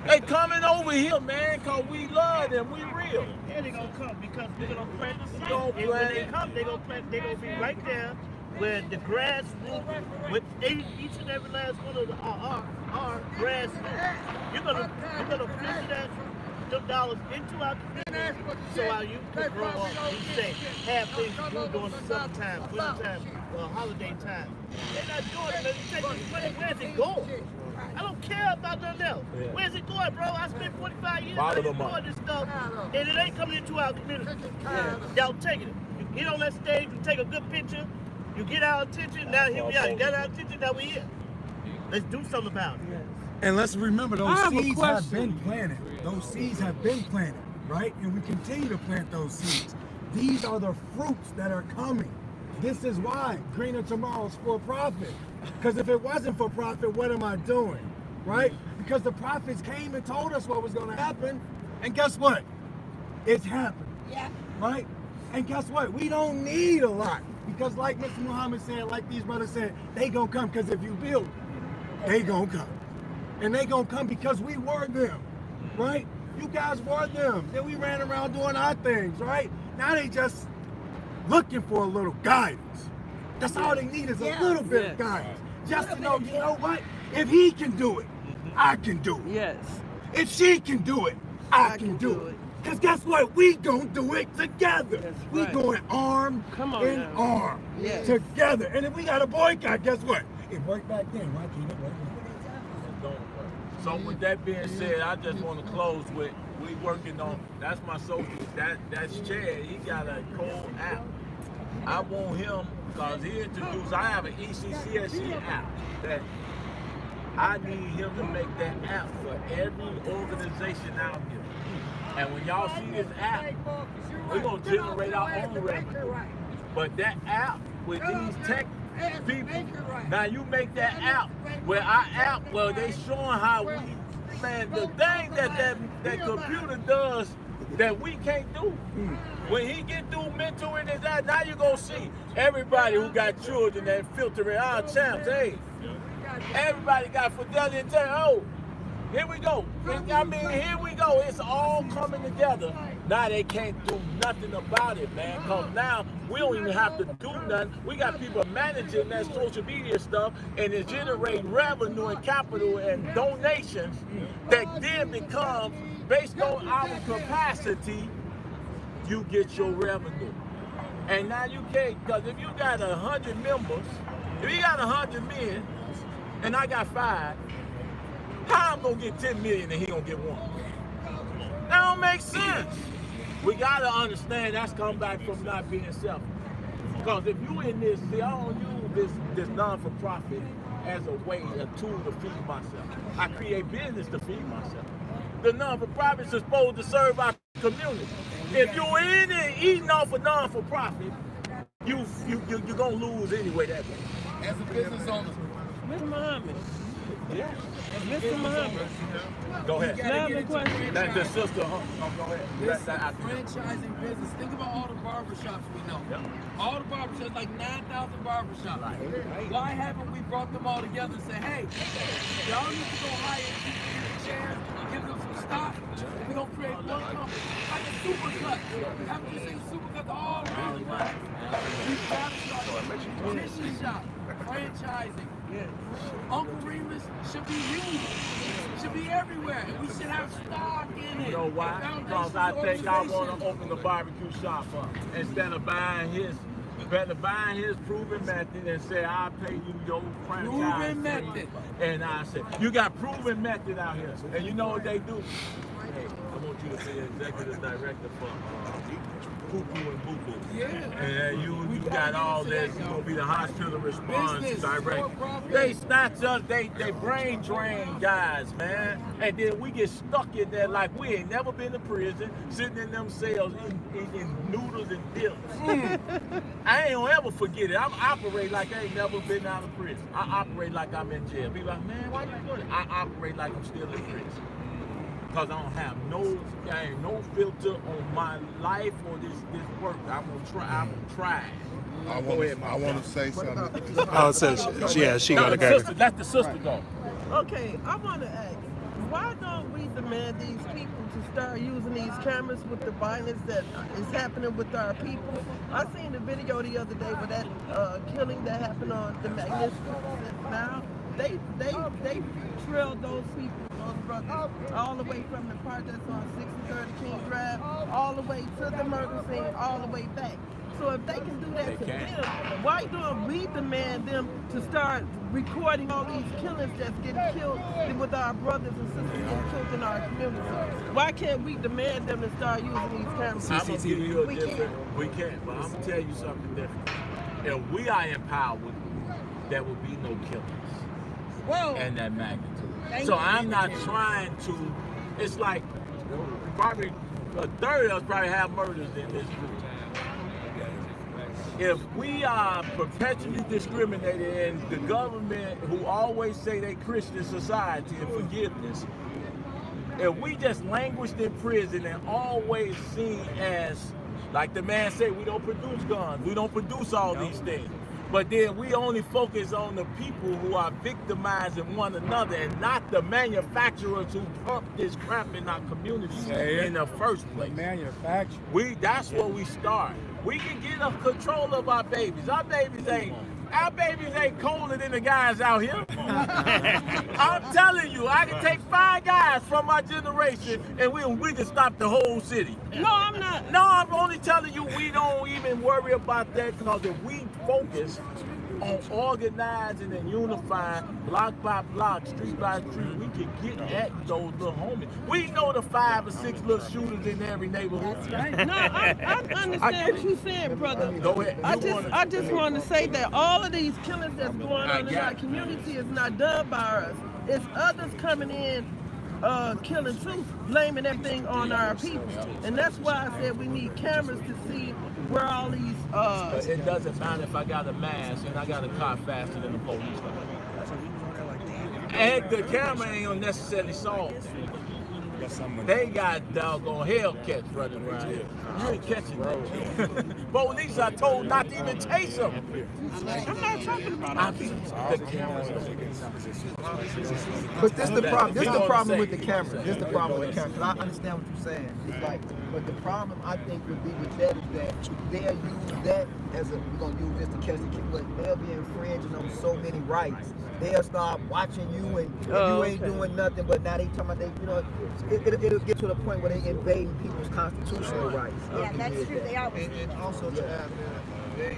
They coming over here, man, because we love them. We real. Yeah, they gonna come because we're gonna plant the seed. Don't And when plant they it. come, they gonna be right there where the grass root, with each and every last one of our grass roots. You're gonna push them dollars into our community so our youth can grow up and say, have things to do during the summertime, wintertime, holiday time. They're not doing it. They take this money, where's it going? I don't care about nothing else. Yeah. Where's it going, bro? I spent 45 years Follow them doing up. this stuff, and it ain't coming into our community. Y'all taking it. You get on that stage, you take a good picture, you get our attention, now here we are. You got our attention, now we here. Let's do something about it. And let's remember I those have a seeds have question. been planted. Those seeds have been planted, right? And we continue to plant those seeds. These are the fruits that are coming. This is why Greener Tomorrow's for profit. Because if it wasn't for profit, what am I doing? Right? Because the prophets came and told us what was going to happen. And guess what? It's happened. Yeah. Right? And guess what? We don't need a lot. Because like Mr. Muhammad said, like these brothers said, they gonna come because if you build, they gonna come. And they gonna come because we were them, right? You guys were them. Then we ran around doing our things, right? Now they just looking for a little guidance. That's all they need is a little bit of guidance. Just to know, you know what? If he can do it, I can do it. Yes. If she can do it, I can do it. Because guess what? We gonna do it together. That's We right. going arm Come on in now. arm Yes. together. And if we got a boycott, guess what? It worked back then. Why can't it work now? So with that being said, I just want to close with we working on. That's my social. That's Chad. He got a cool app. I want him because he introduced. I have an ECCSC app that I need him to make that app for every organization out here. And when y'all see this app, we're gonna generate our own revenue. But that app with these tech people, now you make that app where our app, well, they showing how we, man, the thing that computer does that we can't do. When he get through mentoring his app, now you gonna see everybody who got children that filtering our champs. Hey, everybody got fidelity and tell, oh, here we go. I mean, here we go. It's all coming together. Now they can't do nothing about it, man. Because now we don't even have to do nothing. We got people managing that social media stuff and it's generating revenue and capital and donations that then becomes, based on our capacity, you get your revenue. And now you can't, because if you got 100 members, if you got 100 men and I got 5, how I'm gonna get 10 million and he gonna get 1? That don't make sense. We gotta understand that's come back from not being selfish. Because if you in this, see, I don't use this non-for-profit as a way, a tool to feed myself. I create business to feed myself. The non-for-profit is supposed to serve our community. If you're in it eating off a non-for-profit, you're gonna lose anyway that way. As a business owner, Mr. Muhammad. Yeah. Mr. Muhammad. Go ahead. I have a question. That's the sister, huh? Oh, go ahead. This That- franchising business. Think about all the barbershops we know. Yeah. All the barbershops, like 9,000 barbershops. Why haven't we brought them all together and said, hey, y'all need to go hire people in the chairs, give them some stock. We're going to create one company. Like a supercut. Haven't you seen supercuts all around the country? We've got to start tissue shop, franchising. Uncle Remus should be huge. Should be everywhere. And we should have stock in it. You know why? Because I think I want to open a barbecue shop up instead of buying his proven method and say I'll pay you your franchise. Proven method. And I said you got proven method out here, and you know what they do? Hey, I want you to be executive director for poo-poo and boo-boo. Yeah. And you got all that, you gonna be the hospital response Business, direct. for-profit. They snatch us, they brain drain guys, man. And then we get stuck in there like we ain't never been to prison, sitting in them cells eating noodles and dips. I ain't gonna ever forget it. I operate like I ain't never been out of prison. I operate like I'm in jail. Be like, man, why you doing it? I operate like I'm still in prison. Cause I don't have no filter on my life or this work. I'm gonna try. I want to say something. Oh, so she No, got to the go. sister, let the sister go. Okay, I want to ask, why don't we demand these people to start using these cameras with the violence that is happening with our people? I seen the video the other day with that killing that happened on the Magnificent. Now they trailed those people, those brothers, all the way from the part that's on 630 King Drive, all the way to the murder scene, all the way back. So if they can do that to them, why don't we demand them to start recording all these killings that's getting killed with our brothers and sisters getting killed in our community? Why can't we demand them to start using these cameras? I'm gonna give you a different. We can't, but I'm gonna tell you something different. If we are empowered, there will be no killings. Whoa. And that magnitude. So I'm not trying to. It's like probably a third of us probably have murders in this group. If we are perpetually discriminated and the government, who always say they Christian society and forgiveness, if we just languished in prison and always seen as, like the man said, we don't produce guns, we don't produce all these things. But then we only focus on the people who are victimizing one another and not the manufacturers who pump this crap in our communities in the first place. Manufacturing. That's where we start. We can get up control of our babies. Our babies ain't colder than the guys out here. I'm telling you, I can take 5 guys from my generation and we can stop the whole city. No, I'm not. No, I'm only telling you we don't even worry about that, because if we focus on organizing and unifying block by block, street by street, we can get at those little homies. We know the 5 or 6 little shooters in every neighborhood. That's right. No, I understand what you're saying, brother. Go ahead. I just want to say that all of these killings that's going on in our community is not done by us. It's others coming in killing too, blaming everything on our people. And that's why I said we need cameras to see where all these But it doesn't matter if I got a mask and I got a car faster than the police. And the camera ain't gonna necessarily solve it. They got doggone Hellcats running around here. You ain't catching them. Police are told not to even chase them. I'm not talking about the cameras. But this the problem. This the problem with the camera. This the problem with the camera. 'Cause I understand what you're saying. It's like, but the problem I think would be with that is that they'll use that as a, we're gonna use this to catch the kid, but they'll be infringing on so many rights. They'll start watching you and you ain't doing nothing, but now they talking about they, it'll get to the point where they invading people's constitutional rights. Yeah, that's true. They are. And also to add, they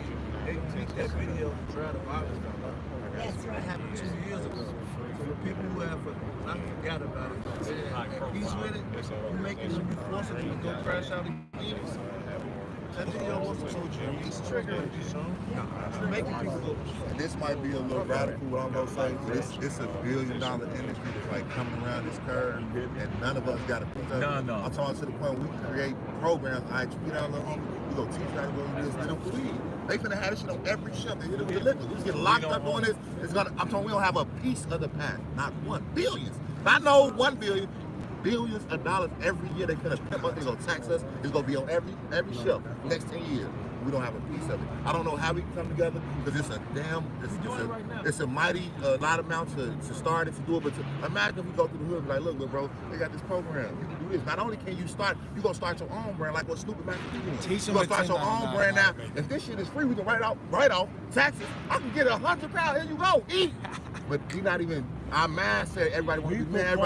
take that video and try to violence them. That's right. That happened 2 years ago. So the people who have not forgot about it, he's with it, you making them, you forcing them to go crash out again. That video wasn't so true. He's triggering you. Making people go. And this might be a little radical, what I'm gonna say, but it's $1 billion industry that's like coming around this curve, and none of us got a piece of it. No. I'm talking to the point where we create programs. I get out, little homie, we go teach how to go do this, then please. They finna have this shit on every ship. They hit it with the liquor. We just get locked up doing this. I'm talking, we don't have a piece of the pie. Not one. Billions. I know 1 billion. Billions of dollars every year they finna pimp us. They're gonna tax us. It's gonna be on every ship next 10 years. We don't have a piece of it. I don't know how we can come together, because it's a mighty lot amount to start it, to do it. But imagine if we go through the hood and be like, look, bro, they got this program. You can do this. Not only can you start, you gonna start your own brand, like what Stupid Man is doing. You gonna start your own brand now. If this shit is free, we can write off taxes. I can get £100. Here you go, eat. But we not even. Our mind said everybody want to be mad.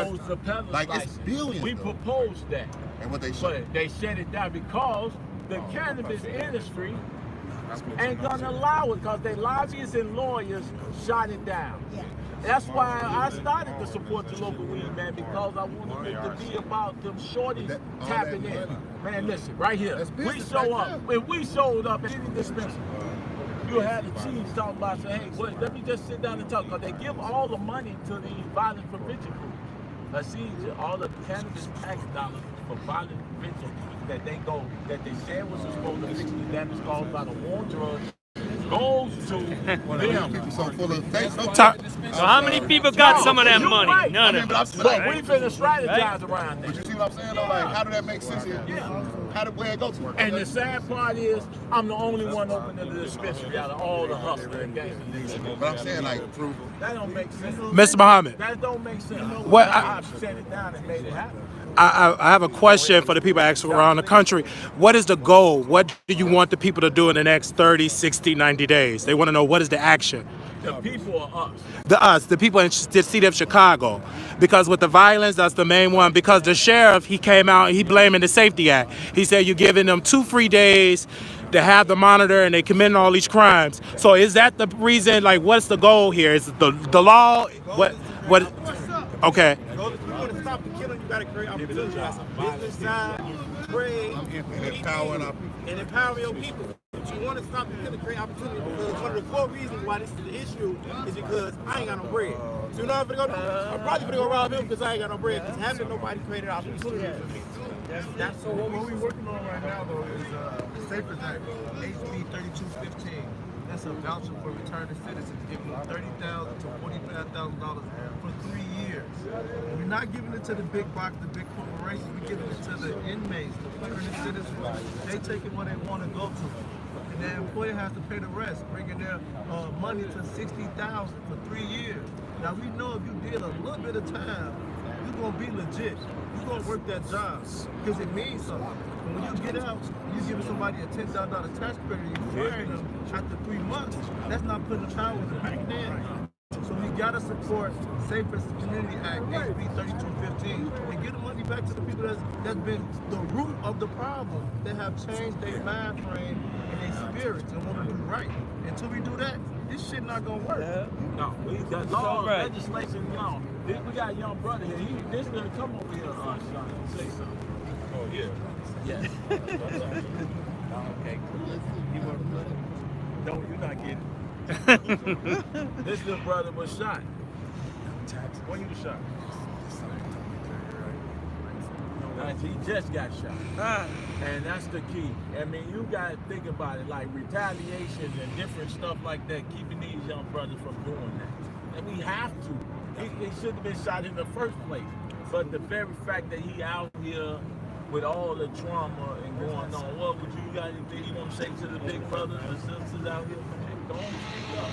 Like it's billions. We proposed that. And what they But they shut it down because the cannabis industry ain't gonna allow it, because they lobbyists and lawyers shot it down. Yeah. That's why I started to support the local weed, man, because I wanted it to be about them shorties tapping in. Man, listen, right here, we show up. When we showed up at any dispensary, you had the chiefs talking about saying, hey, wait, let me just sit down and talk, because they give all the money to the violence prevention group. See, all the cannabis tax dollars for violent prevention that they said was supposed to fix the damage caused by the war on drugs goes to them. So full of So how many people got some of that money? Right. None of them. But we've been strategize around that. But you see what I'm saying though? Like, how did that make sense here? Yeah. Where it go to? And the sad part is, I'm the only one opening the dispensary out of all the hustlers and gangsters. But I'm saying, like, that don't make sense. Mr. Muhammad. That don't make sense. What I've set it down and made it happen. I have a question for the people asking around the country. What is the goal? What do you want the people to do in the next 30, 60, 90 days? They want to know what is the action. The people are us. The people in the city of Chicago. Because with the violence, that's the main one. Because the sheriff, he came out, he blaming the Safety Act. He said you're giving them 2 free days to have the monitor and they committing all these crimes. So is that the reason, like, what's the goal here? Is it the law? What, okay. You want to stop the killing, you got to create opportunities. That's a business side, trade, and empowering your people. If you want to stop the killing, create opportunity, because one of the core reasons why this is the issue is because I ain't got no bread. So you know what I'm going to go? I'm probably going to go rob him because I ain't got no bread, because having nobody created opportunity for me. That's so what we're working on right now, though, is the SAFER Act, HB 3215. That's a voucher for return to citizens, giving them $30,000 to $45,000 for 3 years. And we're not giving it to the big box, the big corporations. We're giving it to the inmates, the returning citizens. They taking what they want to go to, and the employer has to pay the rest, bringing their money to $60,000 for 3 years. Now we know if you did a little bit of time, you're gonna be legit. You're gonna work that job because it means something. When you get out, you giving somebody a $10,000 tax credit, you firing them after 3 months. That's not putting the power in the bank then. So we gotta support SAFER Community Act, HB 3215, and get the money back to the people that's been the root of the problem. That have changed their mind frame and their spirits and want to do right. Until we do that, this shit not gonna work. No, we got law, legislation, no. We got a young brother here. This gonna come over here, Sean, and say something. Oh, yeah. Yes. Okay, cool. You want to play? No, you're not getting. This little brother was shot. When he was shot? He just got shot. And that's the key. I mean, you got to think about it, like retaliation and different stuff like that, keeping these young brothers from doing that. And we have to. He shouldn't have been shot in the first place. But the very fact that he out here with all the trauma and going on, what would you got anything you want to say to the big brothers and sisters out here? Don't speak up.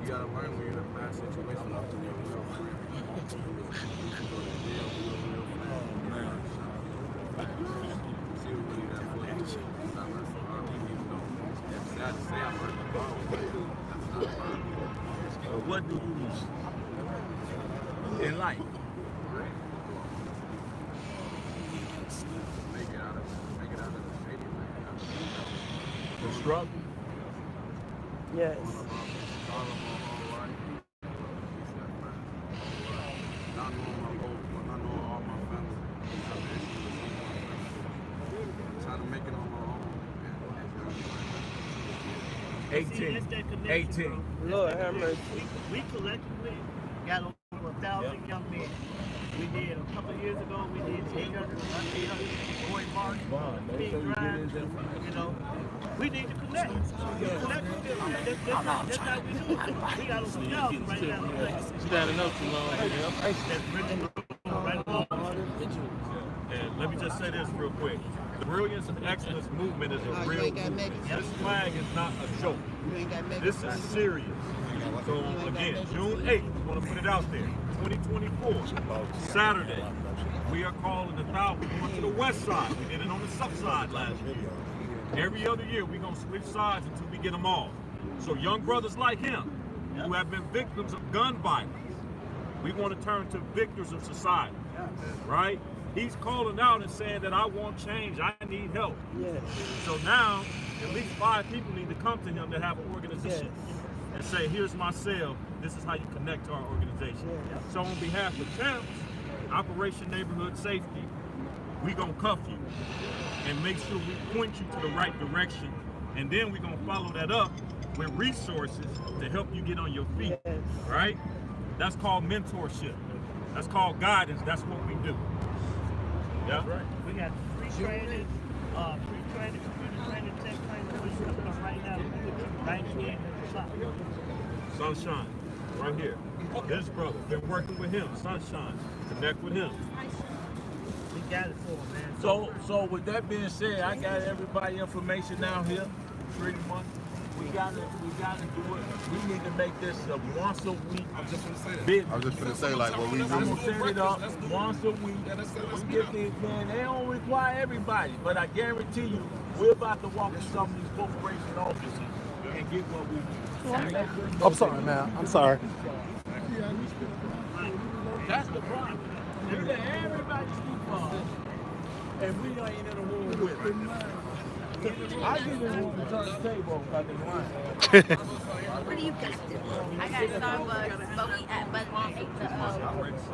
You gotta learn when you're in a bad situation not to get What do you need in life? Make it out of the The struggle? Yes. Trying to make it on my own. 18. Lord have mercy. We collectively got over 1,000 young men. We did a couple of years ago, we did 800 boy march, big drive, you know. We need to connect. Connect with them. That's how we do it. We got over 1,000 right now. Standing up too long. And let me just say this real quick. The Brilliance and Excellence movement is a real movement. This flag is not a joke. This is serious. So again, June 8th, we want to put it out there. 2024, Saturday. We are calling the South. We're going to the west side. We did it on the south side last year. Every other year, we're going to switch sides until we get them all. So young brothers like him, who have been victims of gun violence, we want to turn to victors of society, right? He's calling out and saying that I want change. I need help. Yes. So now, at least 5 people need to come to him that have an organization and say, here's my cell. This is how you connect to our organization. Yes. So on behalf of Champs, Operation Neighborhood Safety, we gonna cuff you and make sure we point you to the right direction. And then we're gonna follow that up with resources to help you get on your feet, right? That's called mentorship. That's called guidance. That's what we do. Yeah. Right. We got free training, computer training, tech training. We're coming up right now. Right here at the shop. Sunshine, right here. This brother, been working with him. Sunshine, connect with him. We got it for him, man. So with that being said, I got everybody information down here, pretty much. We gotta do it. We need to make this a once a week business. I was just gonna say, like, what we I'm gonna do. set it up once a week. We get these, man, they don't require everybody, but I guarantee you, we're about to walk in some of these corporation offices and get what we need. I'm sorry, man. I'm sorry. That's the problem. We let everybody speak for us, and we ain't in the room with it. I get in the room and turn the table over. What do you got? I got Starbucks, but we ate the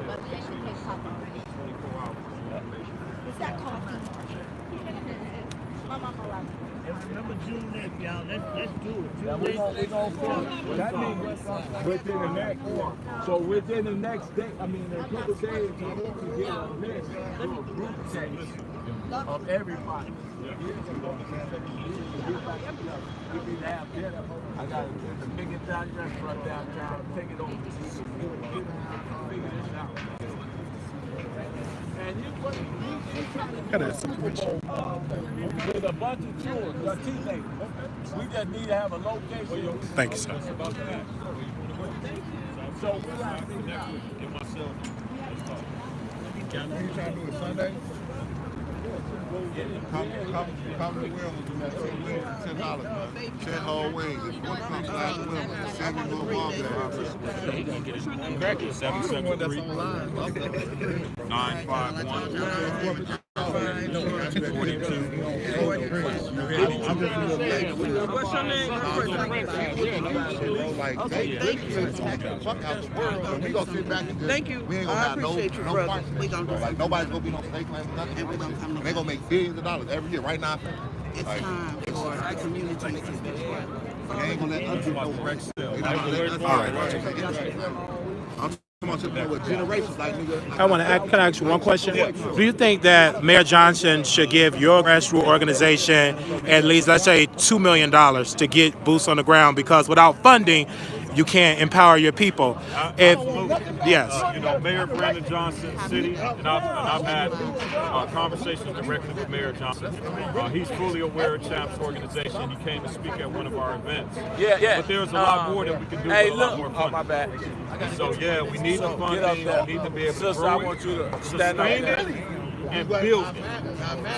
but we actually take coffee. What's that coffee? My mama loves it. And remember June 8th, y'all. Let's do it. That means within the next within the next day, I mean a couple days, I want to get a list of a group text of everybody. I got the biggest restaurant downtown. Take it over. Figure this out. And with a bunch of children, your teenagers, we just need to have a location. Thank you, sir. So we got to figure out. Get myself. You trying to do it Sunday? Come to Wilmington, man. $10, man. 10 whole wings. If you want to come slide to Wilmington, send me a little mom there. Back at 773 951 42. What's your name? Fuck out the world. We gonna sit back and just, Thank you. we ain't gonna I have no appreciate you, brother. parts. We gonna do like nobody's gonna be no fake claim, nothing. And they gonna make billions of dollars every year. Right now, It's time for our community to make it better. they ain't gonna let us do no wreck sale. They not gonna let us. All right. I'm talking about with generations like nigga. I want to can I ask you one question? Do you think that Mayor Johnson should give your grassroots organization at least, let's say, $2 million to get boots on the ground? Because without funding, you can't empower your people. If yes, You know, Mayor Brandon Johnson, city, and I've had conversations directly with Mayor Johnson. He's fully aware of Champ's organization. He came to speak at one of our events. Yeah. But there's a lot more that we can do with a lot more funding. My bad. So yeah, we need the funding. We need to be able to Sister, grow I it, want you to sustain stand up it, there. and build it.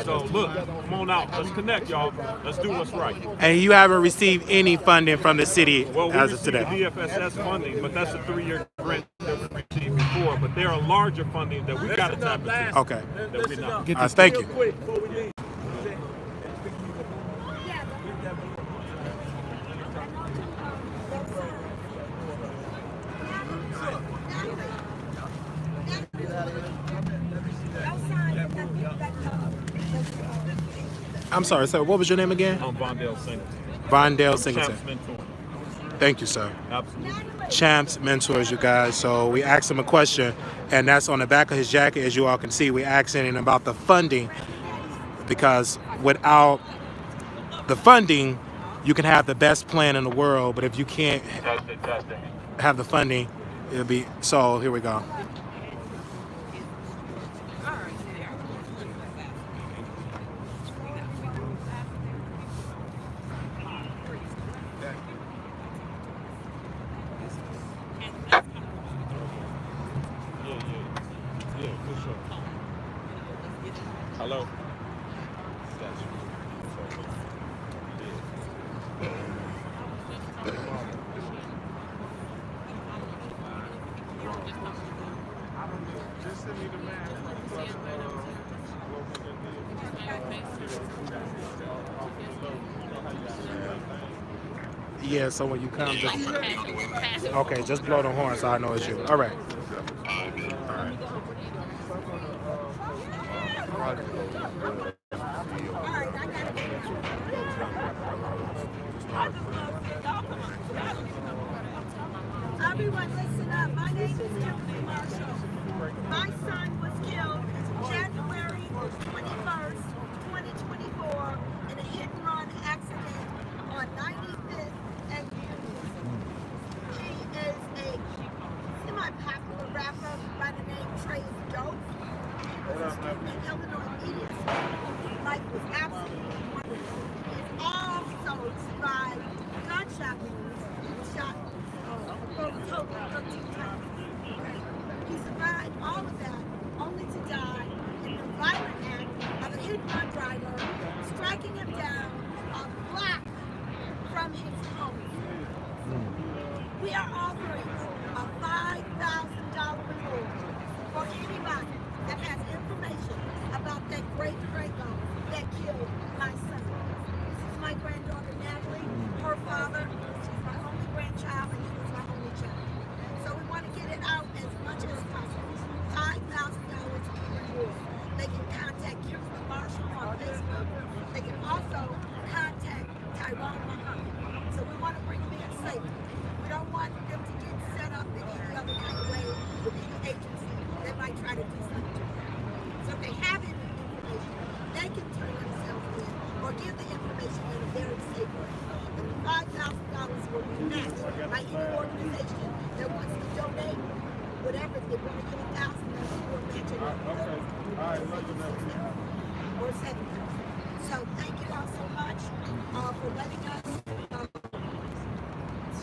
So look, come on out. Let's connect, y'all. Let's do what's right. and you haven't received any funding from the city Well, we as of received today. DFSS funding, but that's a 3-year grant that we received before. But there are larger funding that we got to tap into. Okay. That we're not. Thank you. Quick before we leave. I'm sorry, sir. What was your name again? I'm Vondale Singleton. Vondale Singleton. Champs mentor. Thank you, sir. Absolutely. Champs mentors you guys. So we asked him a question, and that's on the back of his jacket, as you all can see. We asked him about the funding, because without the funding, you can have the best plan in the world, but if you can't have the funding, it'll be. So here we go. Yeah, for sure. Hello. Yeah, so when you come, okay, just blow the horn so I know it's you. All right. Everyone listen up. My name is Kimberly Marshall. My son was killed January 21st, 2024 in a hit-and-run accident on 95th and Union. He is a semi-popular rapper by the name Trey Dope. He was a student at Illinois Media School. His life was absolutely wonderful. He also survived gunshot wounds. He was shot total 13 times. He survived all of that, only to die in the violent act of a hit-and-run driver striking him down a block from his home. We are offering a $5,000 reward for anybody that has information about that great Draco that killed my son. This is my granddaughter Natalie, her father. She's my only grandchild, and he was my only child. So we want to get it out as much as possible. $5,000 reward. They can contact Kimberly Marshall on Facebook. They can also contact Tyrone Muhammad. So we want to bring them in safely. We don't want them to get set up in any other kind of way with any agency that might try to do something to them. So if they have any information, they can turn themselves in or give the information in a very safe way. And the $5,000 will be matched by any organization that wants to donate whatever. If they want to give $1,000, we'll match it or $7,000. So thank you all so much for letting us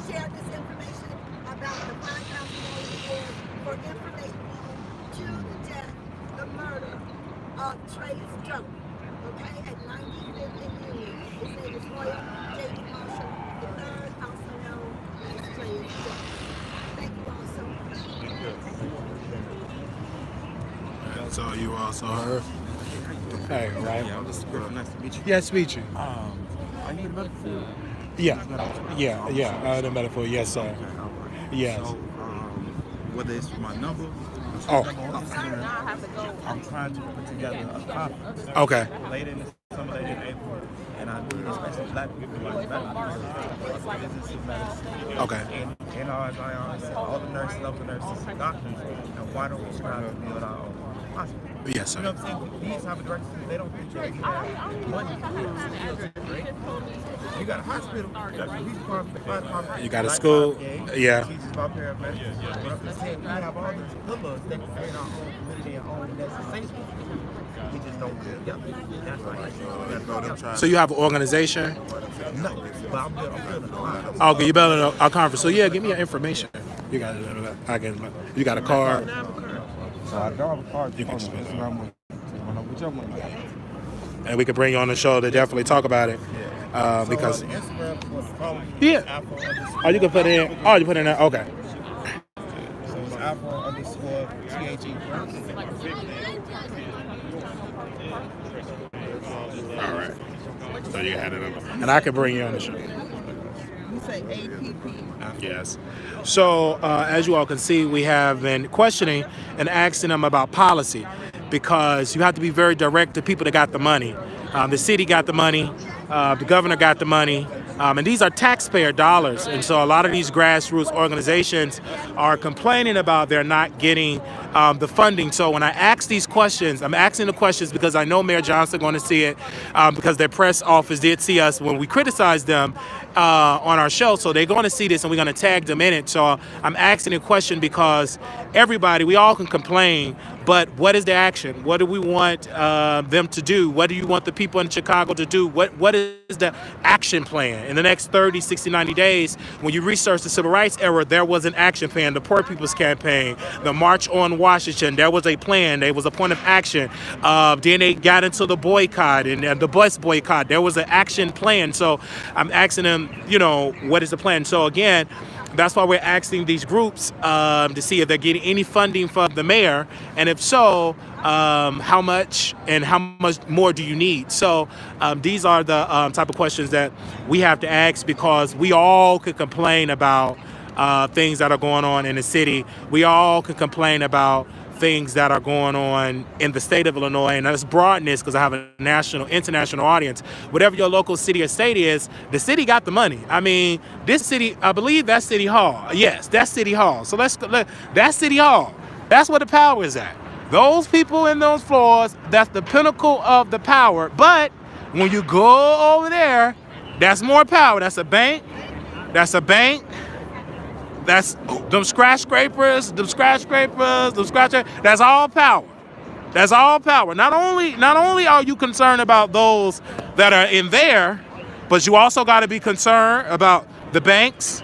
share this information about the $5,000 reward for information to the death, the murder of Trey Dope, okay, at 95th and Union. His name is Royal David Marshall III, also known as Trey Dope. Thank you all so much. So you also heard. Hey, right? Yeah, I'm just nice to meet you. Yes, meet you. Are you the medical field? Yeah, the medical, yes, sir. Yes. So, whether it's my number, Oh. I'm trying to put together a conference. Okay. Later in the summer, later in April, and I need especially black people like businesses, medicine. Okay. And all the nurses, local nurses, doctors, and why don't we try to build our own hospital? Yes, sir. You know what I'm saying? These type of directors, they don't think that you have money. You got a hospital, you got a police department, the fire department, You got a school, yeah. teachers about paramedics. But I'm just saying, we have all these pillars that can create our own community and own that's safe. We just don't get together. That's right. So you have an organization? No, but I'm building a conference. Okay, you building a conference. So yeah, give me your information. You got you got a card. So I don't have a card. You can spend it. Whichever one you got. And we could bring you on the show to definitely talk about it. Because yeah. Oh, you can put it in. Oh, you put it in there. Okay. So it's Afro_THE. All right. So you had it up. And I can bring you on the show. You say APP. Yes. So as you all can see, we have been questioning and asking them about policy because you have to be very direct to people that got the money. The city got the money. The governor got the money. And these are taxpayer dollars. And so a lot of these grassroots organizations are complaining about they're not getting the funding. So when I ask these questions, I'm asking the questions because I know Mayor Johnson going to see it because their press office did see us when we criticized them on our show. So they're going to see this and we're going to tag them in it. So I'm asking a question because everybody, we all can complain, but what is the action? What do we want them to do? What do you want the people in Chicago to do? What is the action plan? In the next 30, 60, 90 days, when you research the civil rights era, there was an action plan, the Poor People's Campaign, the March on Washington, there was a plan, there was a point of action. Then they got into the boycott and the bus boycott. There was an action plan. So I'm asking them, what is the plan? So again, that's why we're asking these groups to see if they're getting any funding from the mayor, and if so, how much and how much more do you need? So these are the type of questions that we have to ask, because we all could complain about things that are going on in the city. We all could complain about things that are going on in the state of Illinois, and let's broaden this because I have a international audience. Whatever your local city or state is, the city got the money. I mean, this city, I believe that's City Hall. Yes, that's City Hall. So that's City Hall. That's where the power is at. Those people in those floors, that's the pinnacle of the power. But when you go over there, that's more power. That's a bank. That's a bank. That's them skyscrapers, that's all power. That's all power. Not only are you concerned about those that are in there, but you also got to be concerned about the banks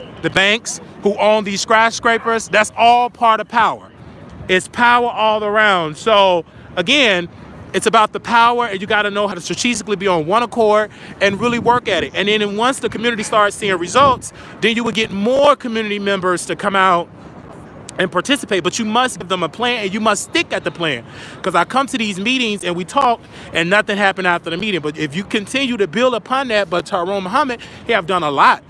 who own these skyscrapers. That's all part of power. It's power all around. So again, it's about the power, and you got to know how to strategically be on one accord and really work at it. And then once the community starts seeing results, then you would get more community members to come out and participate. But you must give them a plan, and you must stick at the plan. Because I come to these meetings and we talk, and nothing happened after the meeting. But if you continue to build upon that, but Tyrone Muhammad, he have done a lot.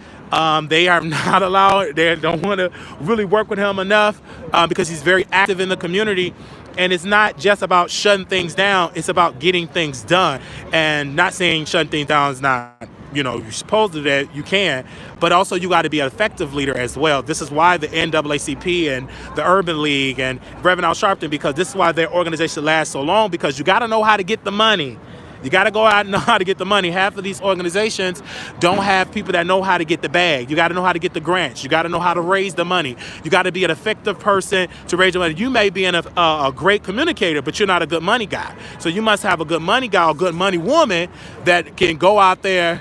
They are not allowed, they don't want to really work with him enough because he's very active in the community. And it's not just about shutting things down, it's about getting things done. And not saying shutting things down is not, you're supposed to do that, you can, but also you got to be an effective leader as well. This is why the NAACP and the Urban League and Reverend Al Sharpton, because this is why their organization lasts so long, because you got to know how to get the money. You got to go out and know how to get the money. Half of these organizations don't have people that know how to get the bag. You got to know how to get the grants. You got to know how to raise the money. You got to be an effective person to raise the money. You may be a great communicator, but you're not a good money guy. So you must have a good money guy or good money woman that can go out there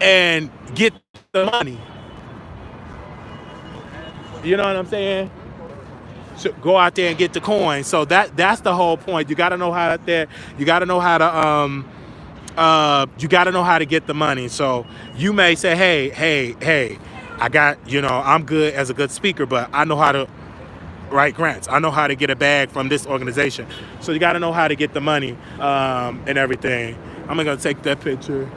and get the money. You know what I'm saying? So go out there and get the coin. So that's the whole point. You got to know how to you got to know how to get the money. So you may say, hey, I got, I'm good as a good speaker, but I know how to write grants. I know how to get a bag from this organization. So you got to know how to get the money and everything. I'm going to take that picture.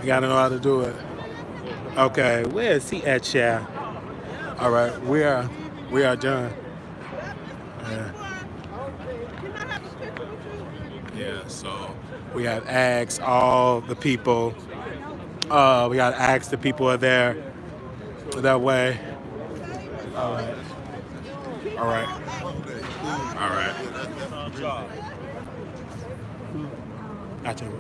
You gotta know how to do it. Okay, where is he at, child? All right, we are done. Yeah, so we have asked all the people. We got to ask the people are there that way. All right.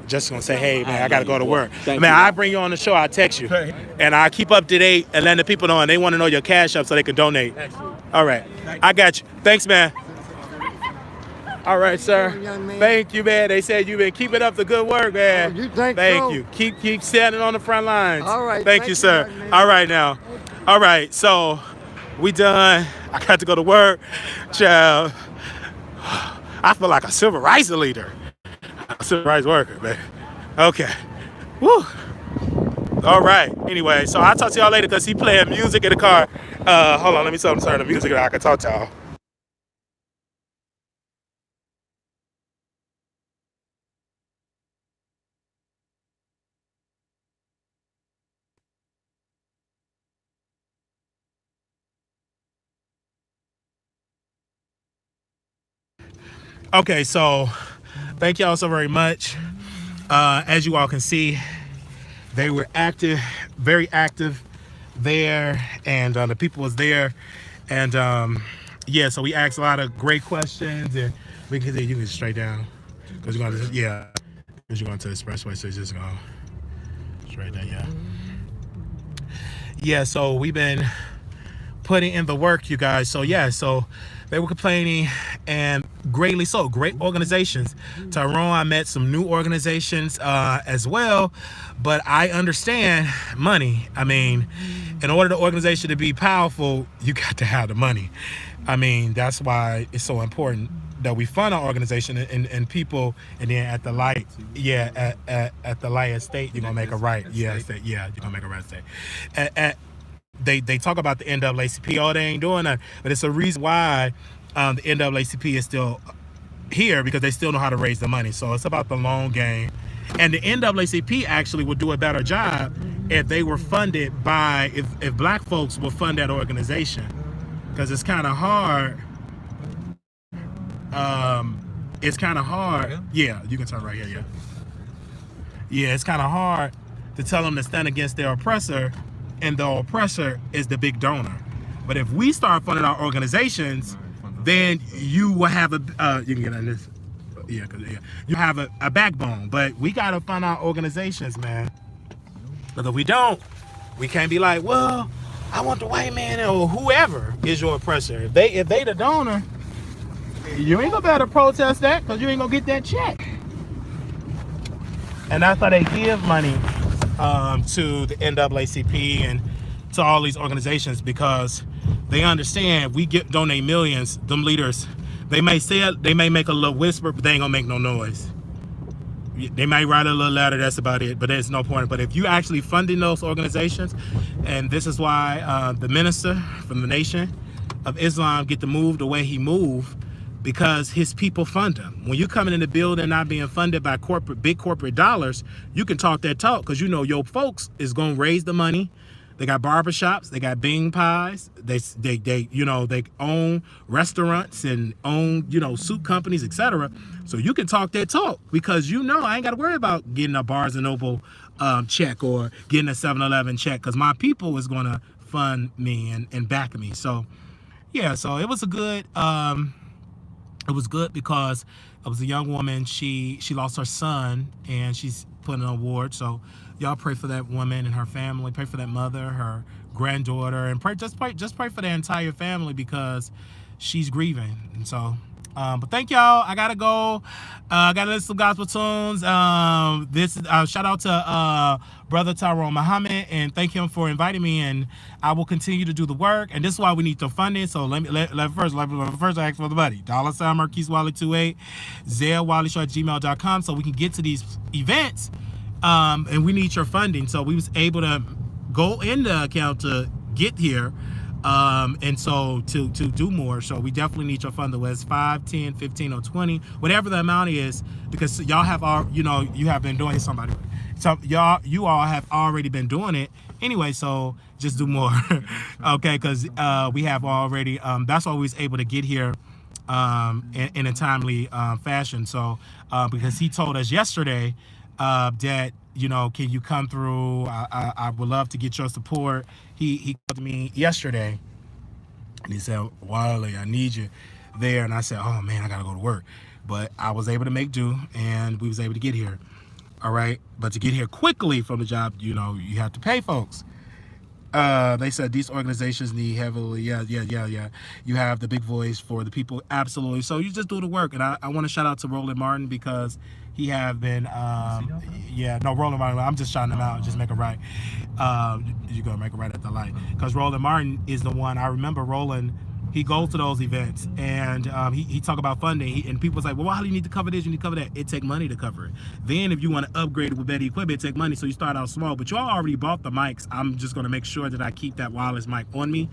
Just gonna say, hey man, I gotta go to work. Man, I bring you on the show, I text you, and I keep up to date and let the people know, and they want to know your cash up so they can donate. All right, I got you. Thanks, man. All right, sir. Thank you, man. They said you've been keeping up the good work, man. Thank you. Keep standing on the front lines. All right. Thank you, sir. All right now. All right, so we done. I got to go to work, child. I feel like a civil rights leader. Civil rights worker, man. Okay. Woo. All right. Anyway, so I'll talk to y'all later because he playing music in the car. Hold on, let me turn the music and I can talk to y'all. Okay, so thank y'all so very much. As you all can see, they were active, very active there, and the people was there, and yeah, so we asked a lot of great questions, and you can straight down because you're going to because you're going to the expressway, so just go straight down. Yeah, so we've been putting in the work, you guys. So yeah, so they were complaining, and greatly so. Great organizations. Tyrone, I met some new organizations as well, but I understand money. I mean, in order the organization to be powerful, you got to have the money. I mean, that's why it's so important that we fund our organization and people, and then at the light, at the light estate, you're gonna make a right. Yeah, you're gonna make a right estate. They talk about the NAACP. Oh, they ain't doing that, but it's a reason why the NAACP is still here, because they still know how to raise the money. So it's about the long game, and the NAACP actually would do a better job if they were funded by if black folks would fund that organization, because it's kind of hard. It's kind of hard. Yeah, you can turn right here. Yeah, it's kind of hard to tell them to stand against their oppressor, and the oppressor is the big donor. But if we start funding our organizations, then you will have you can get on this. Yeah, you have a backbone. But we gotta fund our organizations, man. Because if we don't, we can't be like, well, I want the white man or whoever is your oppressor. If they the donor, you ain't gonna be able to protest that, because you ain't gonna get that check. And that's how they give money to the NAACP and to all these organizations, because they understand we donate millions. Them leaders, they may make a little whisper, but they ain't gonna make no noise. They might write a little letter, that's about it, but there's no point. But if you actually funding those organizations, and this is why the minister from the Nation of Islam get to move the way he moved, because his people fund him. When you coming in the building not being funded by big corporate dollars, you can talk that talk, because you know your folks is gonna raise the money. They got barbershops, they got bean pies, they own restaurants and own soup companies, etc. So you can talk that talk, because I ain't got to worry about getting a Barnes and Noble check or getting a 7-Eleven check, because my people is gonna fund me and back me. So yeah, so it was a good. It was good because it was a young woman. She lost her son, and she's putting an award. So y'all pray for that woman and her family. Pray for that mother, her granddaughter, and just pray for the entire family, because she's grieving. And so, but thank y'all. I gotta go. I gotta listen to some gospel tunes. This shout out to Brother Tyrone Muhammad, and thank him for inviting me. And I will continue to do the work. And this is why we need the funding. So let first ask for the money. $ Marquise Wiley 28 ZareWileyShow@gmail.com, so we can get to these events. And we need your funding. So we was able to go in the account to get here. And so to do more, so we definitely need your funding, whether it's 5, 10, 15, or 20, whatever the amount is, because y'all have you have been doing somebody. So you all have already been doing it anyway. So just do more, okay? Because we have already. That's why we was able to get here in a timely fashion. So because he told us yesterday that can you come through? I would love to get your support. He called me yesterday, and he said, Wiley, I need you there. And I said, oh man, I gotta go to work. But I was able to make do, and we was able to get here. All right, but to get here quickly from the job, you have to pay folks. They said these organizations need heavily, yeah. You have the big voice for the people, absolutely. So you just do the work, and I want to shout out to Roland Martin, because he have been, Roland Martin. I'm just shouting him out, just make it right. You're gonna make it right at the light, because Roland Martin is the one. I remember Roland. He goes to those events, and he talk about funding, and people's like, well, why do you need to cover this, you need to cover that? It take money to cover it. Then if you want to upgrade it with better equipment, it take money, so you start out small. But y'all already bought the mics. I'm just going to make sure that I keep that wireless mic on me.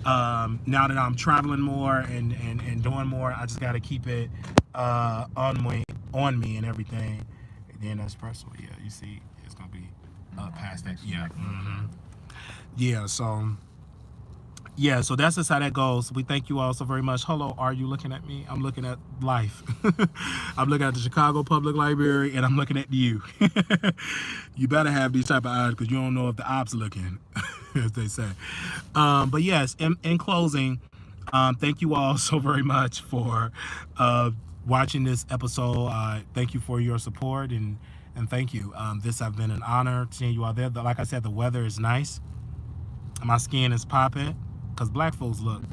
Now that I'm traveling more and doing more, I just got to keep it on me and everything. And then espresso, yeah, you see, it's going to be past that. Yeah, Yeah, so that's just how that goes. We thank you all so very much. Hello, are you looking at me? I'm looking at life. I'm looking at the Chicago Public Library, and I'm looking at you. You better have these type of eyes, because you don't know if the ops looking, as they say. But yes, in closing, thank you all so very much for watching this episode. Thank you for your support, and thank you. This has been an honor seeing you all there. Like I said, the weather is nice. My skin is popping. because black folks look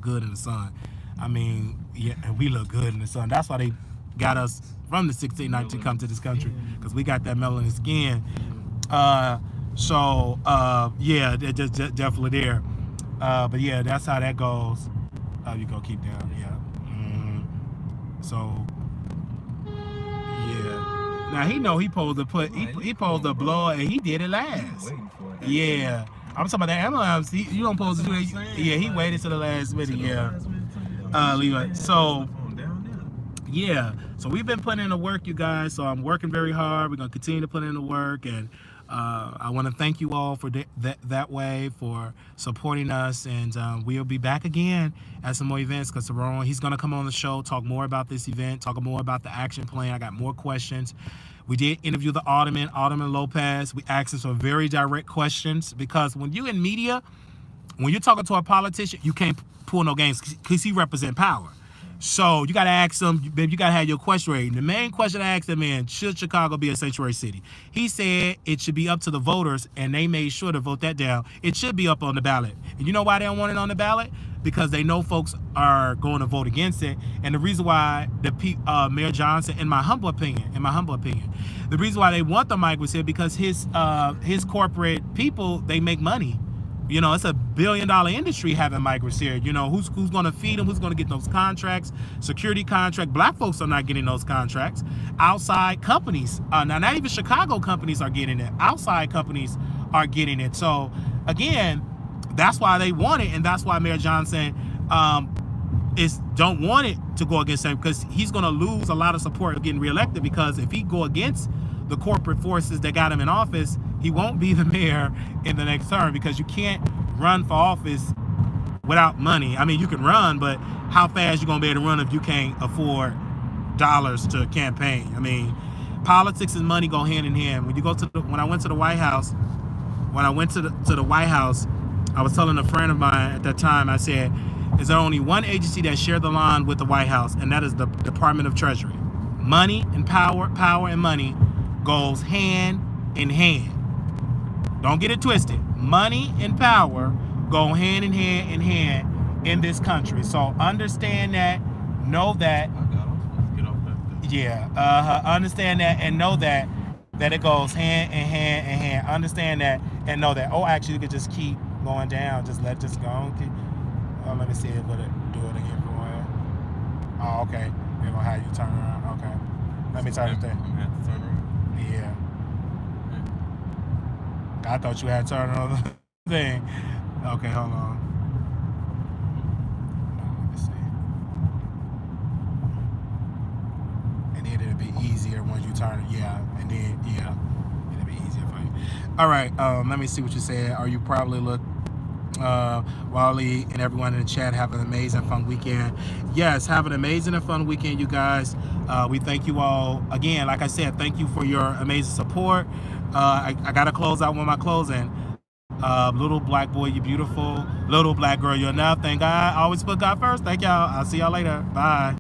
good in the sun. I mean, yeah, and we look good in the sun. That's why they got us from the 1619 to come to this country, because we got that melanin skin. Yeah, they're just definitely there. But yeah, that's how that goes. You go keep down, yeah. So yeah. Now he know he supposed to put he supposed to blow and he did it last. Yeah. I'm talking about that ambulance. You don't supposed to do that. Yeah, he waited to the last minute. Yeah. Levi. So yeah. So we've been putting in the work, you guys. So I'm working very hard. We're gonna continue to put in the work, and I want to thank you all for that way for supporting us, and we'll be back again at some more events, because he's going to come on the show, talk more about this event, talk more about the action plan. I got more questions. We did interview the Alderman Lopez. We asked him some very direct questions, because when you're in media, when you're talking to a politician, you can't pull no games, because he represents power. So you got to ask them, babe, you got to have your question ready. The main question I asked him, should Chicago be a sanctuary city? He said it should be up to the voters, and they made sure to vote that down. It should be up on the ballot. And you know why they don't want it on the ballot? Because they know folks are going to vote against it. And the reason why Mayor Johnson, in my humble opinion, the reason why they want the migrants here, because his corporate people, they make money. You know, it's a $1 billion industry having migrants here. You know, who's going to feed them? Who's going to get those contracts? Security contract. Black folks are not getting those contracts. Outside companies, now not even Chicago companies are getting it. Outside companies are getting it. So again, that's why they want it, and that's why Mayor Johnson don't want it to go against him, because he's going to lose a lot of support of getting reelected. Because if he go against the corporate forces that got him in office, he won't be the mayor in the next term, because you can't run for office without money. I mean, you can run, but how fast you gonna be able to run if you can't afford dollars to campaign? I mean, politics and money go hand in hand. When you go to when I went to the White House, I was telling a friend of mine at that time, I said, is there only one agency that shared the line with the White House, and that is the Department of Treasury. Money and power and money goes hand in hand. Don't get it twisted. Money and power go hand in hand in this country. So understand that, know that. Yeah, understand that and know that it goes hand in hand. Understand that and know that. Oh, actually, you could just keep going down. Just let this go. Let me see if it'll do it again for you. Oh, okay. They're gonna have you turn around. Okay. Let me turn the thing. I'm gonna have to turn around. Yeah. I thought you had to turn on the thing. Okay, hold on. Let me see. And then it'll be easier once you turn it. Yeah, and then, yeah, it'll be easier for you. All right, let me see what you said. Are you probably look, Wiley and everyone in the chat, have an amazing, fun weekend. Yes, have an amazing and fun weekend, you guys. We thank you all. Again, like I said, thank you for your amazing support. I got to close out with my closing. Little black boy, you beautiful. Little black girl, you're enough. Thank God. I always put God first. Thank y'all. I'll see y'all later. Bye.